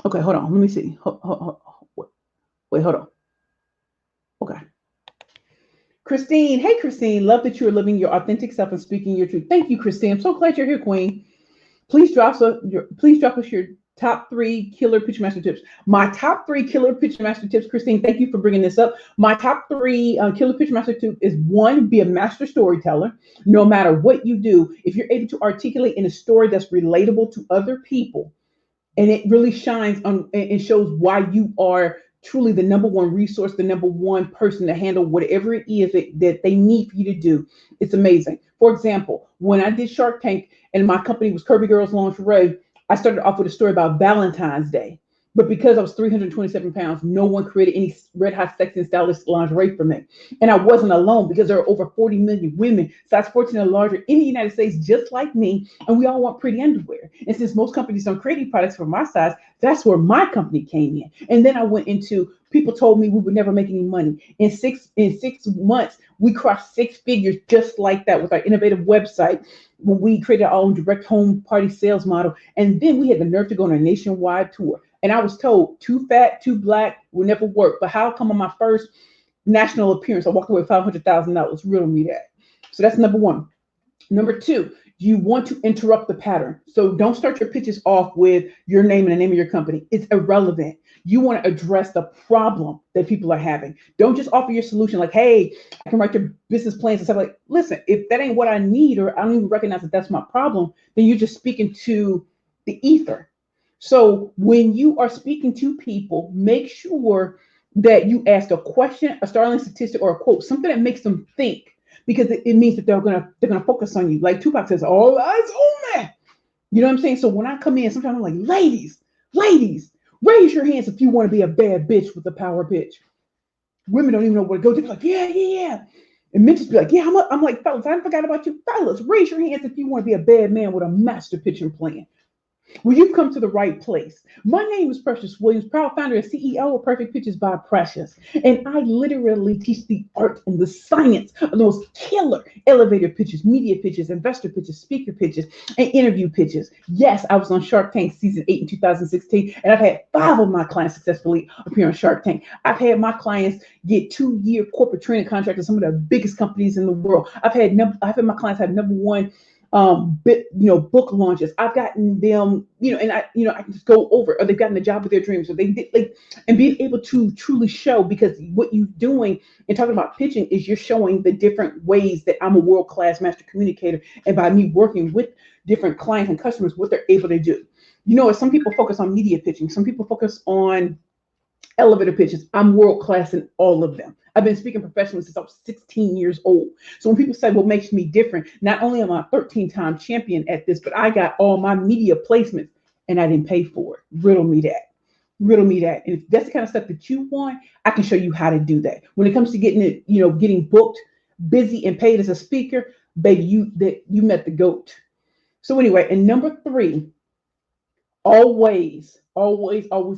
Okay, hold on. Let me see. Wait, hold on. Okay. Christine. Hey, Christine. Love that you're living your authentic self and speaking your truth. Thank you, Christine. I'm so glad you're here, Queen. Please drop us your top 3 killer pitch master tips. My top 3 killer pitch master tips, Christine, thank you for bringing this up. My top 3 killer pitch master tips is 1, be a master storyteller. No matter what you do, if you're able to articulate in a story that's relatable to other people, and it really shines on and shows why you are truly the number one resource, the number one person to handle whatever it is that they need for you to do. It's amazing. For example, when I did Shark Tank and my company was Curvy Girls Lingerie, I started off with a story about Valentine's Day. But because I was 327 pounds, no one created any red hot, sexy, and stylish lingerie for me. And I wasn't alone because there are over 40 million women, size 14 and larger, in the United States, just like me. And we all want pretty underwear. And since most companies don't create any products for my size, that's where my company came in. And then I went into, people told me we would never make any money. In six months, we crossed 6 figures just like that with our innovative website when we created our own direct home party sales model. And then we had the nerve to go on a nationwide tour. And I was told too fat, too black will never work. But how come on my first national appearance, I walked away with $500,000? Riddle me that. So that's number 1. Number 2, you want to interrupt the pattern. So don't start your pitches off with your name and the name of your company. It's irrelevant. You want to address the problem that people are having. Don't just offer your solution like, hey, I can write your business plans and stuff like, listen, if that ain't what I need, or I don't even recognize that that's my problem, then you're just speaking to the ether. So when you are speaking to people, make sure that you ask a question, a startling statistic, or a quote, something that makes them think, because it means that they're gonna focus on you. Like Tupac says, all eyes on me. You know what I'm saying? So when I come in, sometimes I'm like, ladies, raise your hands if you want to be a bad bitch with a power pitch. Women don't even know where to go. They're like, yeah. And men just be like, yeah, I'm like, fellas, I forgot about you. Fellas, raise your hands if you want to be a bad man with a master pitching plan. Well, you've come to the right place. My name is Precious Williams, proud founder and CEO of Perfect Pitches by Precious. And I literally teach the art and the science of those killer elevator pitches, media pitches, investor pitches, speaker pitches, and interview pitches. Yes, I was on Shark Tank season 8 in 2016, and I've had 5 of my clients successfully appear on Shark Tank. I've had my clients get 2-year corporate training contracts with some of the biggest companies in the world. I've had my clients have number 1 book launches. I've gotten them, and I can just go over, or they've gotten the job of their dreams, or they did like, and being able to truly show, because what you're doing and talking about pitching is you're showing the different ways that I'm a world class master communicator, and by me working with different clients and customers, what they're able to do. Some people focus on media pitching, some people focus on elevator pitches. I'm world class in all of them. I've been speaking professionally since I was 16 years old. So when people say what makes me different, not only am I a 13-time champion at this, but I got all my media placements and I didn't pay for it. Riddle me that. Riddle me that. And if that's the kind of stuff that you want, I can show you how to do that. When it comes to getting it, getting booked, busy, and paid as a speaker, baby, you met the GOAT. So anyway, and number 3, always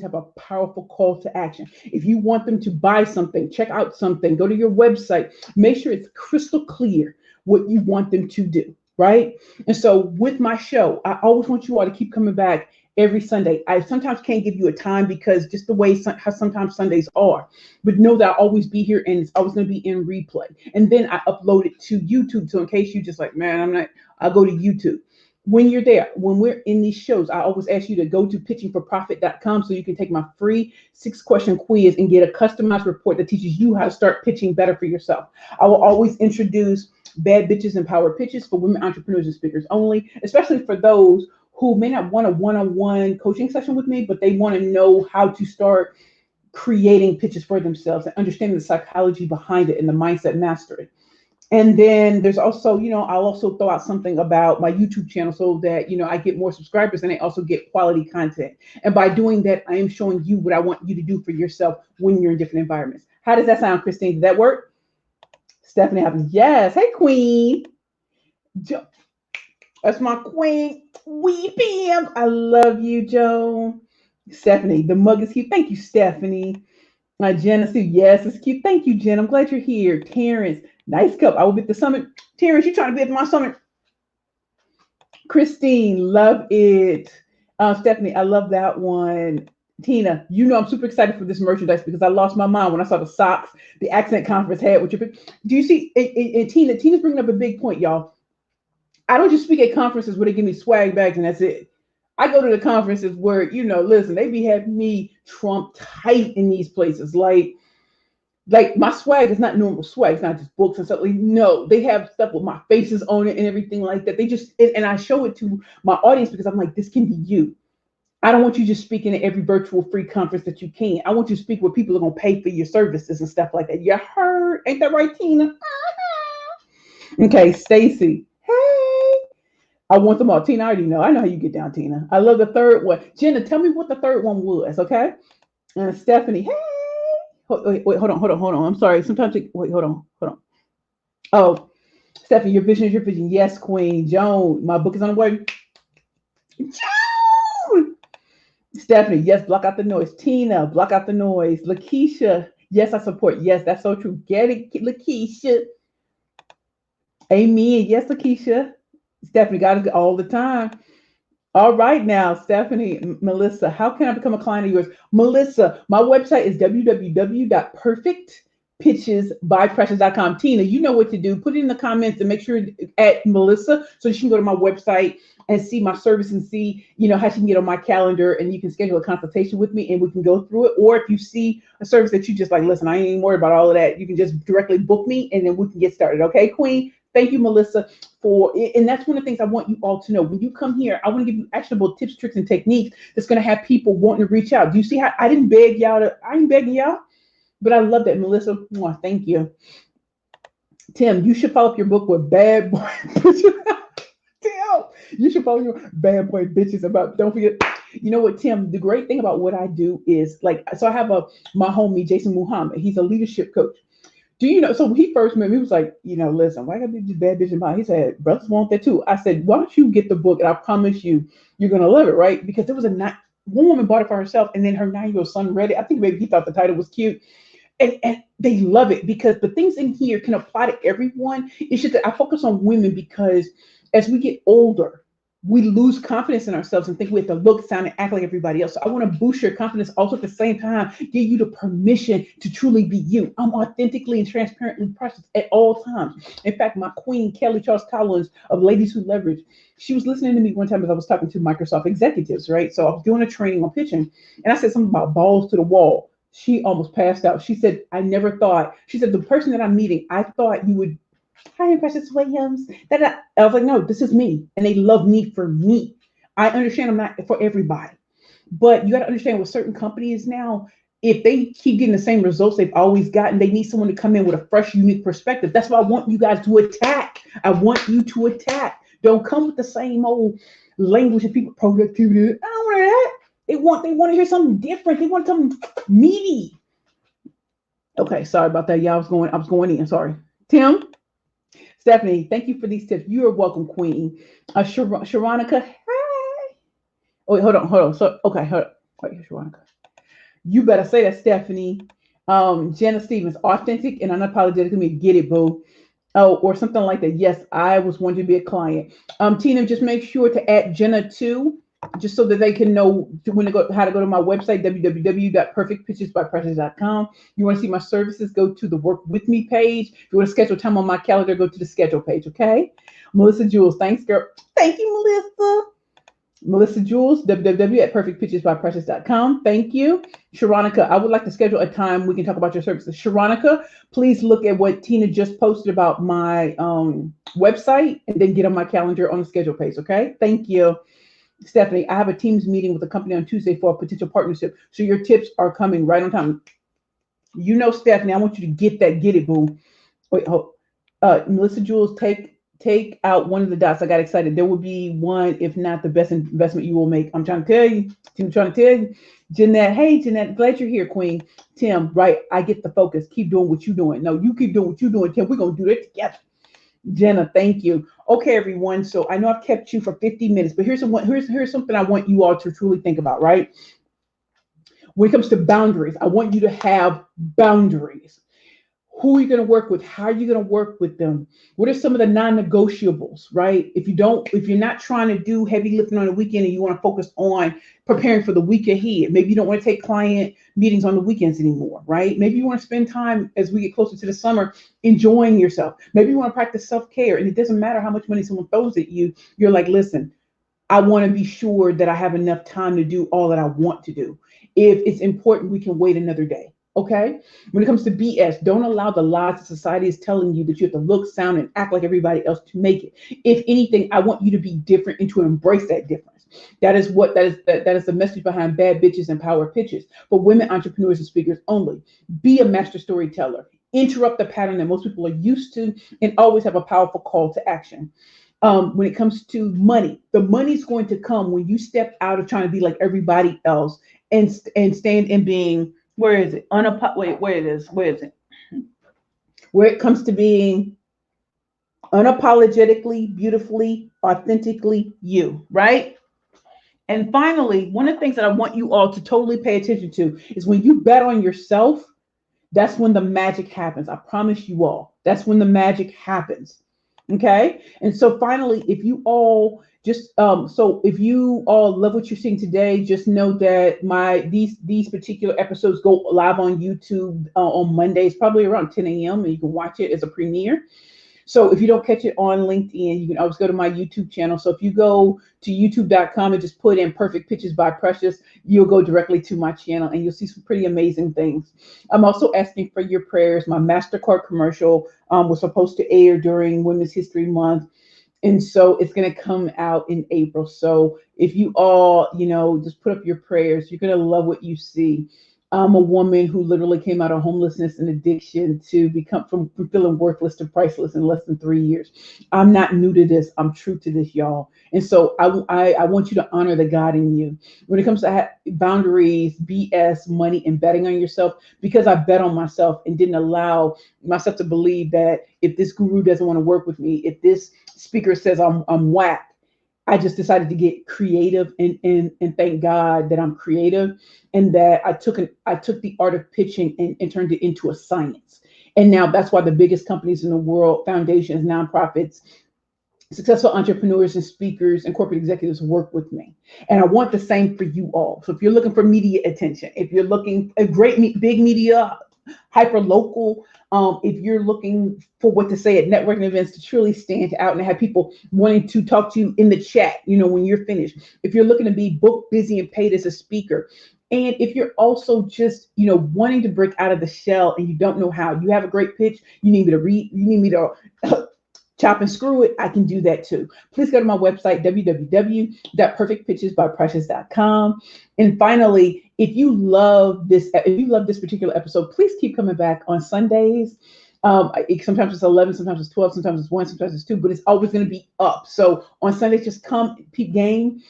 have a powerful call to action. If you want them to buy something, check out something, go to your website, make sure it's crystal clear what you want them to do, right? And so with my show, I always want you all to keep coming back every Sunday. I sometimes can't give you a time because just the way how sometimes Sundays are, but know that I'll always be here and it's always going to be in replay. And then I upload it to YouTube. So in case you just like, man, I'll go to YouTube. When you're there, when we're in these shows, I always ask you to go to pitchingforprofit.com so you can take my free 6-question quiz and get a customized report that teaches you how to start pitching better for yourself. I will always introduce Bad Bitches and Power Pitches for women entrepreneurs and speakers only, especially for those who may not want a one-on-one coaching session with me, but they want to know how to start creating pitches for themselves and understanding the psychology behind it and the mindset mastery. And then there's also, I'll also throw out something about my YouTube channel so that, I get more subscribers and I also get quality content. And by doing that, I am showing you what I want you to do for yourself when you're in different environments. How does that sound, Christine? Does that work? Stephanie happens. Yes. Hey, Queen. That's my queen. Weeping. I love you, Joe. Stephanie, the mug is cute. Thank you, Stephanie. Jenna Sue, yes, it's cute. Thank you, Jen. I'm glad you're here. Terrence, nice cup. I will be at the summit. Terrence, you trying to be at my summit? Christine, love it. Stephanie, I love that one. Tina, I'm super excited for this merchandise because I lost my mind when I saw the socks, the accent conference had with your. Do you see? And Tina's bringing up a big point, y'all. I don't just speak at conferences where they give me swag bags and that's it. I go to the conferences where, listen, they be having me trump tight in these places. Like my swag is not normal swag. It's not just books and stuff. Like, no, they have stuff with my faces on it and everything like that. They just, and I show it to my audience because I'm like, this can be you. I don't want you just speaking at every virtual free conference that you can. I want you to speak where people are going to pay for your services and stuff like that. You heard? Ain't that right, Tina? Okay, Stacy. Hey. I want them all. Tina, I already know. I know how you get down, Tina. I love the third one. Jenna, tell me what the third one was, okay? And Stephanie, hey. Wait, hold on. I'm sorry. Sometimes, hold on. Oh, Stephanie, your vision is your vision. Yes, Queen. Joan, my book is on the way. Joan! Stephanie, yes, block out the noise. Tina, block out the noise. Lakeisha, yes, I support. Yes, that's so true. Get it, Lakeisha. Amen. Yes, Lakeisha. Stephanie got it all the time. All right now, Stephanie, Melissa, how can I become a client of yours? Melissa, my website is www.perfectpitchesbyprecious.com. Tina, you know what to do. Put it in the comments and make sure at Melissa so she can go to my website and see my service and see, how she can get on my calendar and you can schedule a consultation with me and we can go through it. Or if you see a service that you just like, listen, I ain't even worried about all of that. You can just directly book me and then we can get started. Okay, Queen? Thank you, Melissa, and that's one of the things I want you all to know. When you come here, I want to give you actionable tips, tricks, and techniques that's going to have people wanting to reach out. Do you see how I didn't beg y'all I ain't begging y'all, but I love that, Melissa. Thank you. Tim, you should follow up your book with bad boy bitches. Tim, you should follow your bad boy bitches about, don't forget. You know what, Tim, the great thing about what I do is so I have my homie, Jason Muhammad. He's a leadership coach. Do you know? So when he first met me, he was like, listen, why gotta be this bad bitch in mind? He said, brothers want that too. I said, why don't you get the book? And I promise you're gonna love it, right? Because there was one woman bought it for herself, and then her 9-year-old son read it. I think maybe he thought the title was cute, and they love it because the things in here can apply to everyone. It's just that I focus on women because as we get older, we lose confidence in ourselves and think we have to look, sound, and act like everybody else. So I want to boost your confidence, also at the same time, give you the permission to truly be you. I'm authentically and transparently precious at all times. In fact, my queen, Kelly Charles Collins of Ladies Who Leverage, she was listening to me one time as I was talking to Microsoft executives, right? So I was doing a training on pitching, and I said something about balls to the wall. She almost passed out. She said, I never thought, she said, the person that I'm meeting, I thought you would, hi, Precious Williams. I was like, no, this is me. And they love me for me. I understand I'm not for everybody. But you got to understand with certain companies now, if they keep getting the same results they've always gotten, they need someone to come in with a fresh, unique perspective. That's why I want you guys to attack. I want you to attack. Don't come with the same old language of people, productivity. I don't want that. They want to hear something different. They want something meaty. Okay, sorry about that. Yeah, I was going in. Sorry. Tim? Stephanie, thank you for these tips. You are welcome, Queen. Sharonica, hi. Oh, wait, hold on. So, okay, hold on. Wait, Sharonica. You better say that, Stephanie. Jenna Stevens, authentic and unapologetically get it, boo. Oh, or something like that. Yes, I was wanting to be a client. Tina, just make sure to add Jenna too, just so that they can know when to go, how to go to my website, www.perfectpitchesbyprecious.com. You want to see my services, go to the work with me page. If you want to schedule time on my calendar, go to the schedule page, okay? Melissa Jules, thanks, girl. Thank you, Melissa. Melissa Jules, www.perfectpitchesbyprecious.com. Thank you. Sharonica, I would like to schedule a time we can talk about your services. Sharonica, please look at what Tina just posted about my website and then get on my calendar on the schedule page, okay? Thank you. Stephanie, I have a Teams meeting with a company on Tuesday for a potential partnership. So your tips are coming right on time. You know, Stephanie, I want you to get it, boo. Wait, hold. Melissa Jules, take out one of the dots. I got excited. There will be one, if not the best investment you will make. I'm trying to tell you. I'm trying to tell you. Jeanette, hey, Jeanette, glad you're here, Queen. Tim, right, I get the focus. Keep doing what you're doing. No, you keep doing what you're doing, Tim. We're going to do that together. Jenna, thank you. Okay, everyone. So I know I've kept you for 50 minutes, but here's something I want you all to truly think about, right? When it comes to boundaries, I want you to have boundaries. Who are you going to work with? How are you going to work with them? What are some of the non-negotiables, right? If you're not trying to do heavy lifting on the weekend and you want to focus on preparing for the week ahead, maybe you don't want to take client meetings on the weekends anymore, right? Maybe you want to spend time as we get closer to the summer enjoying yourself. Maybe you want to practice self-care, and it doesn't matter how much money someone throws at you. You're like, listen, I want to be sure that I have enough time to do all that I want to do. If it's important, we can wait another day. Okay. When it comes to BS, don't allow the lies that society is telling you that you have to look, sound, and act like everybody else to make it. If anything, I want you to be different and to embrace that difference. That is the message behind Bad Bitches and Power Pitches for women entrepreneurs and speakers only. Be a master storyteller. Interrupt the pattern that most people are used to, and always have a powerful call to action. When it comes to money, the money's going to come when you step out of trying to be like everybody else and stand in being. Where is it? Where it is? Where is it? Where it comes to being unapologetically, beautifully, authentically you, right? And finally, one of the things that I want you all to totally pay attention to is when you bet on yourself, that's when the magic happens. I promise you all, that's when the magic happens. Okay. And so finally, if you all if you all love what you're seeing today, just know that these particular episodes go live on YouTube on Mondays, probably around 10 a.m. and you can watch it as a premiere. So if you don't catch it on LinkedIn, you can always go to my YouTube channel. So if you go to youtube.com and just put in Perfect Pitches by Precious, you'll go directly to my channel and you'll see some pretty amazing things. I'm also asking for your prayers. My MasterCard commercial was supposed to air during Women's History Month. And so it's going to come out in April. So if you all, just put up your prayers, you're going to love what you see. I'm a woman who literally came out of homelessness and addiction to become from feeling worthless to priceless in less than 3 years. I'm not new to this. I'm true to this, y'all. And so I want you to honor the God in you. When it comes to boundaries, BS, money, and betting on yourself, because I bet on myself and didn't allow myself to believe that if this guru doesn't want to work with me, if this speaker says I'm whack, I just decided to get creative and thank God that I'm creative and that I took the art of pitching and turned it into a science. And now that's why the biggest companies in the world, foundations, nonprofits, Successful entrepreneurs and speakers and corporate executives work with me. And I want the same for you all. So if you're looking for media attention, if you're looking a big media, hyper local, if you're looking for what to say at networking events to truly stand out and have people wanting to talk to you in the chat, when you're finished, if you're looking to be booked, busy, and paid as a speaker, and if you're also just, wanting to break out of the shell and you don't know how, you have a great pitch, you need me to read, you need me to chop and screw it, I can do that too. Please go to my website, www.perfectpitchesbyprecious.com. And finally, if you love this particular episode, please keep coming back on Sundays. Sometimes it's 11, sometimes it's 12, sometimes it's 1, sometimes it's 2, but it's always going to be up. So on Sundays, just come, peep game.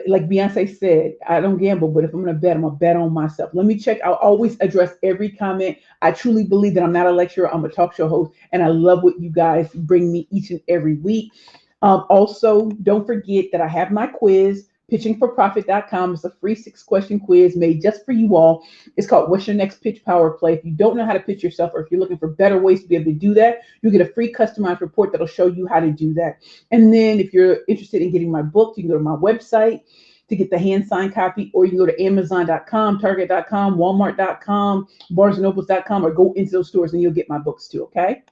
Like Beyonce said, I don't gamble, but if I'm going to bet, I'm going to bet on myself. Let me check. I'll always address every comment. I truly believe that I'm not a lecturer. I'm a talk show host, and I love what you guys bring me each and every week. Also, don't forget that I have my quiz, pitchingforprofit.com. It's a free 6-question quiz made just for you all. It's called What's Your Next Pitch Power Play? If you don't know how to pitch yourself, or if you're looking for better ways to be able to do that, you get a free customized report that'll show you how to do that. And then if you're interested in getting my book, you can go to my website to get the hand-signed copy, or you can go to Amazon.com, Target.com, Walmart.com, BarnesandNobles.com, or go into those stores and you'll get my books too, okay?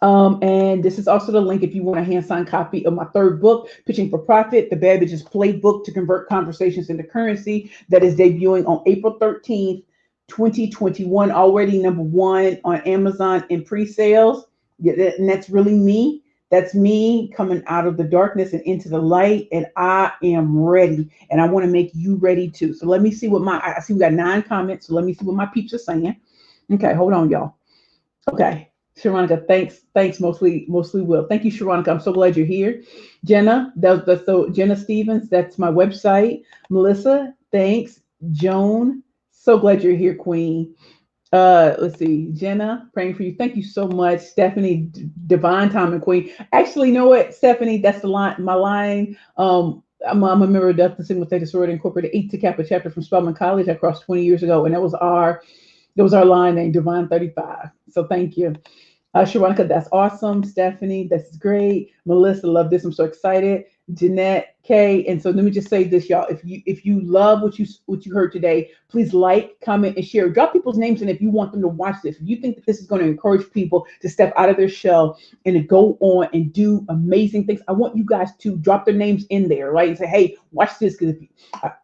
And this is also the link if you want a hand-signed copy of my third book, Pitching for Profit, The Bad Bitches Playbook to Convert Conversations into Currency, that is debuting on April 13th, 2021, already #1 on Amazon in pre-sales. Yeah, and that's really me. That's me coming out of the darkness and into the light, and I am ready, and I want to make you ready too. So let me see what I see we got 9 comments, so let me see what my peeps are saying. Okay, hold on, y'all. Okay. Sharonica, thanks, mostly Will. Thank you, Sharonica. I'm so glad you're here. Jenna, Jenna Stevens, that's my website. Melissa, thanks. Joan, so glad you're here, Queen. Let's see, Jenna, praying for you. Thank you so much. Stephanie, Divine Time and Queen. Actually, you know what, Stephanie, that's the line, my line. I'm a member of Delta Sigma Theta Sorority Incorporated, Eta Kappa chapter from Spelman College. I crossed 20 years ago, and that was our line name, Divine 35. So thank you. Sharonica, that's awesome. Stephanie, that's great. Melissa, love this. I'm so excited. Jeanette, Kay, and so let me just say this, y'all. If you love what you heard today, please like, comment, and share. Drop people's names in if you want them to watch this. If you think that this is going to encourage people to step out of their shell and to go on and do amazing things, I want you guys to drop their names in there, right? And say, hey, watch this, because if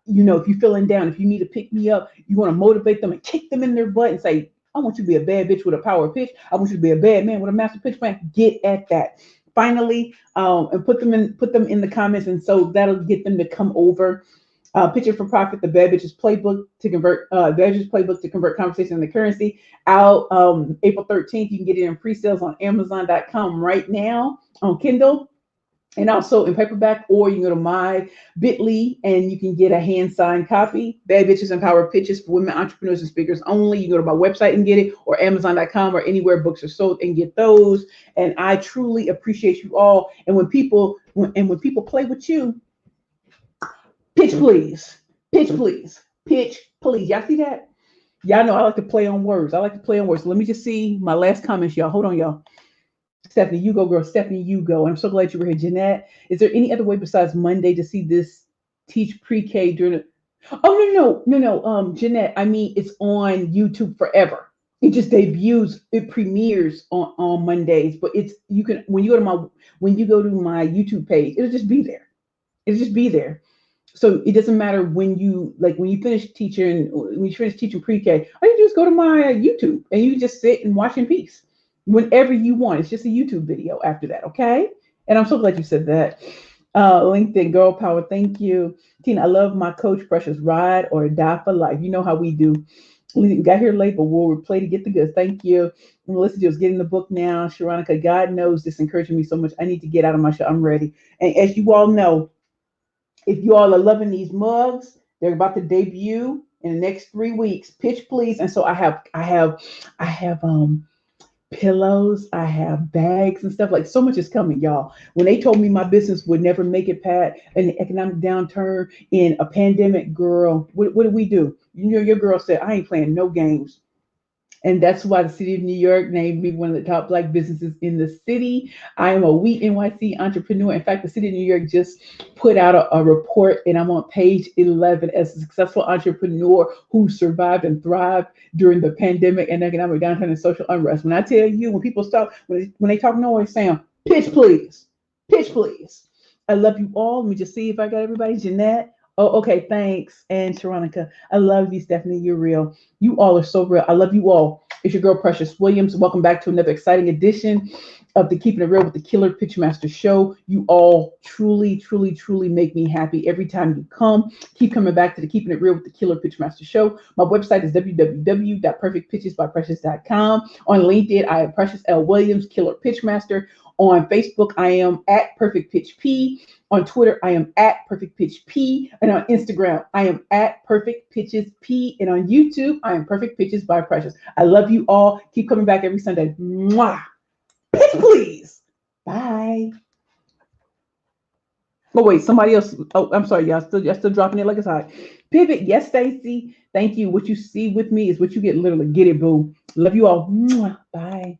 you're feeling down, if you need to pick me up, you want to motivate them and kick them in their butt and say, I want you to be a bad bitch with a power pitch. I want you to be a bad man with a master pitch plan. Get at that. Finally, and put them in the comments, and so that'll get them to come over. Pitching for Profit, the Bad Bitches Playbook to convert conversation into currency. Out April 13th. You can get it in pre-sales on Amazon.com right now on Kindle. And also in paperback, or you can go to my bit.ly and you can get a hand-signed copy. Bad Bitches and Power Pitches for Women Entrepreneurs and Speakers Only. You go to my website and get it, or Amazon.com, or anywhere books are sold, and get those. And I truly appreciate you all. And when people play with you, pitch please. Pitch please. Pitch please. Y'all see that? Y'all know I like to play on words. So let me just see my last comments, y'all. Hold on, y'all. Stephanie, you go, girl. Stephanie, you go. And I'm so glad you were here. Jeanette, is there any other way besides Monday to see this teach pre-K during it? Oh, no. Jeanette, I mean, it's on YouTube forever. It just debuts, it premieres on Mondays, but when you go to my YouTube page, it'll just be there. So it doesn't matter when you finish teaching pre-K, all you do is go to my YouTube and you just sit and watch in peace. Whenever you want. It's just a YouTube video after that, okay? And I'm so glad you said that. LinkedIn Girl Power, thank you. Tina, I love my coach, Precious. Ride or die for life. You know how we do. We got here late, but we'll play to get the goods. Thank you. Melissa just getting the book now. Sharonica, God knows this encouraging me so much. I need to get out of my shell. I'm ready. And as you all know, if you all are loving these mugs, they're about to debut in the next 3 weeks. Pitch please. And so I have pillows, I have bags and stuff, like so much is coming, y'all. When they told me my business would never make it past an economic downturn in a pandemic, girl, what did we do? Your girl said, I ain't playing no games. And that's why the city of New York named me one of the top black businesses in the city. I am a We NYC entrepreneur. In fact, the city of New York just put out a report, and I'm on page 11 as a successful entrepreneur who survived and thrived during the pandemic and economic downturn and social unrest. When I tell you, when people stop, when they talk noise, Sam, pitch please, pitch please. I love you all. Let me just see if I got everybody. Jeanette. Oh, okay. Thanks. And Sharonica. I love you, Stephanie. You're real. You all are so real. I love you all. It's your girl, Precious Williams. Welcome back to another exciting edition of the Keeping It Real with the Killer Pitchmaster Show. You all truly, truly, truly make me happy every time you come. Keep coming back to the Keeping It Real with the Killer Pitchmaster Show. My website is www.perfectpitchesbyprecious.com. On LinkedIn, I am Precious L. Williams, Killer Pitchmaster. On Facebook, I am at Perfect Pitch P. On Twitter, I am at Perfect Pitch P. And on Instagram, I am at Perfect Pitches P. And on YouTube, I am Perfect Pitches by Precious. I love you all. Keep coming back every Sunday. Mwah. Pitch, please. Bye. Oh, wait, somebody else. Oh, I'm sorry, y'all still dropping it like it's hot. Pivot. Yes, Stacy. Thank you. What you see with me is what you get literally. Get it, boo. Love you all. Mwah. Bye.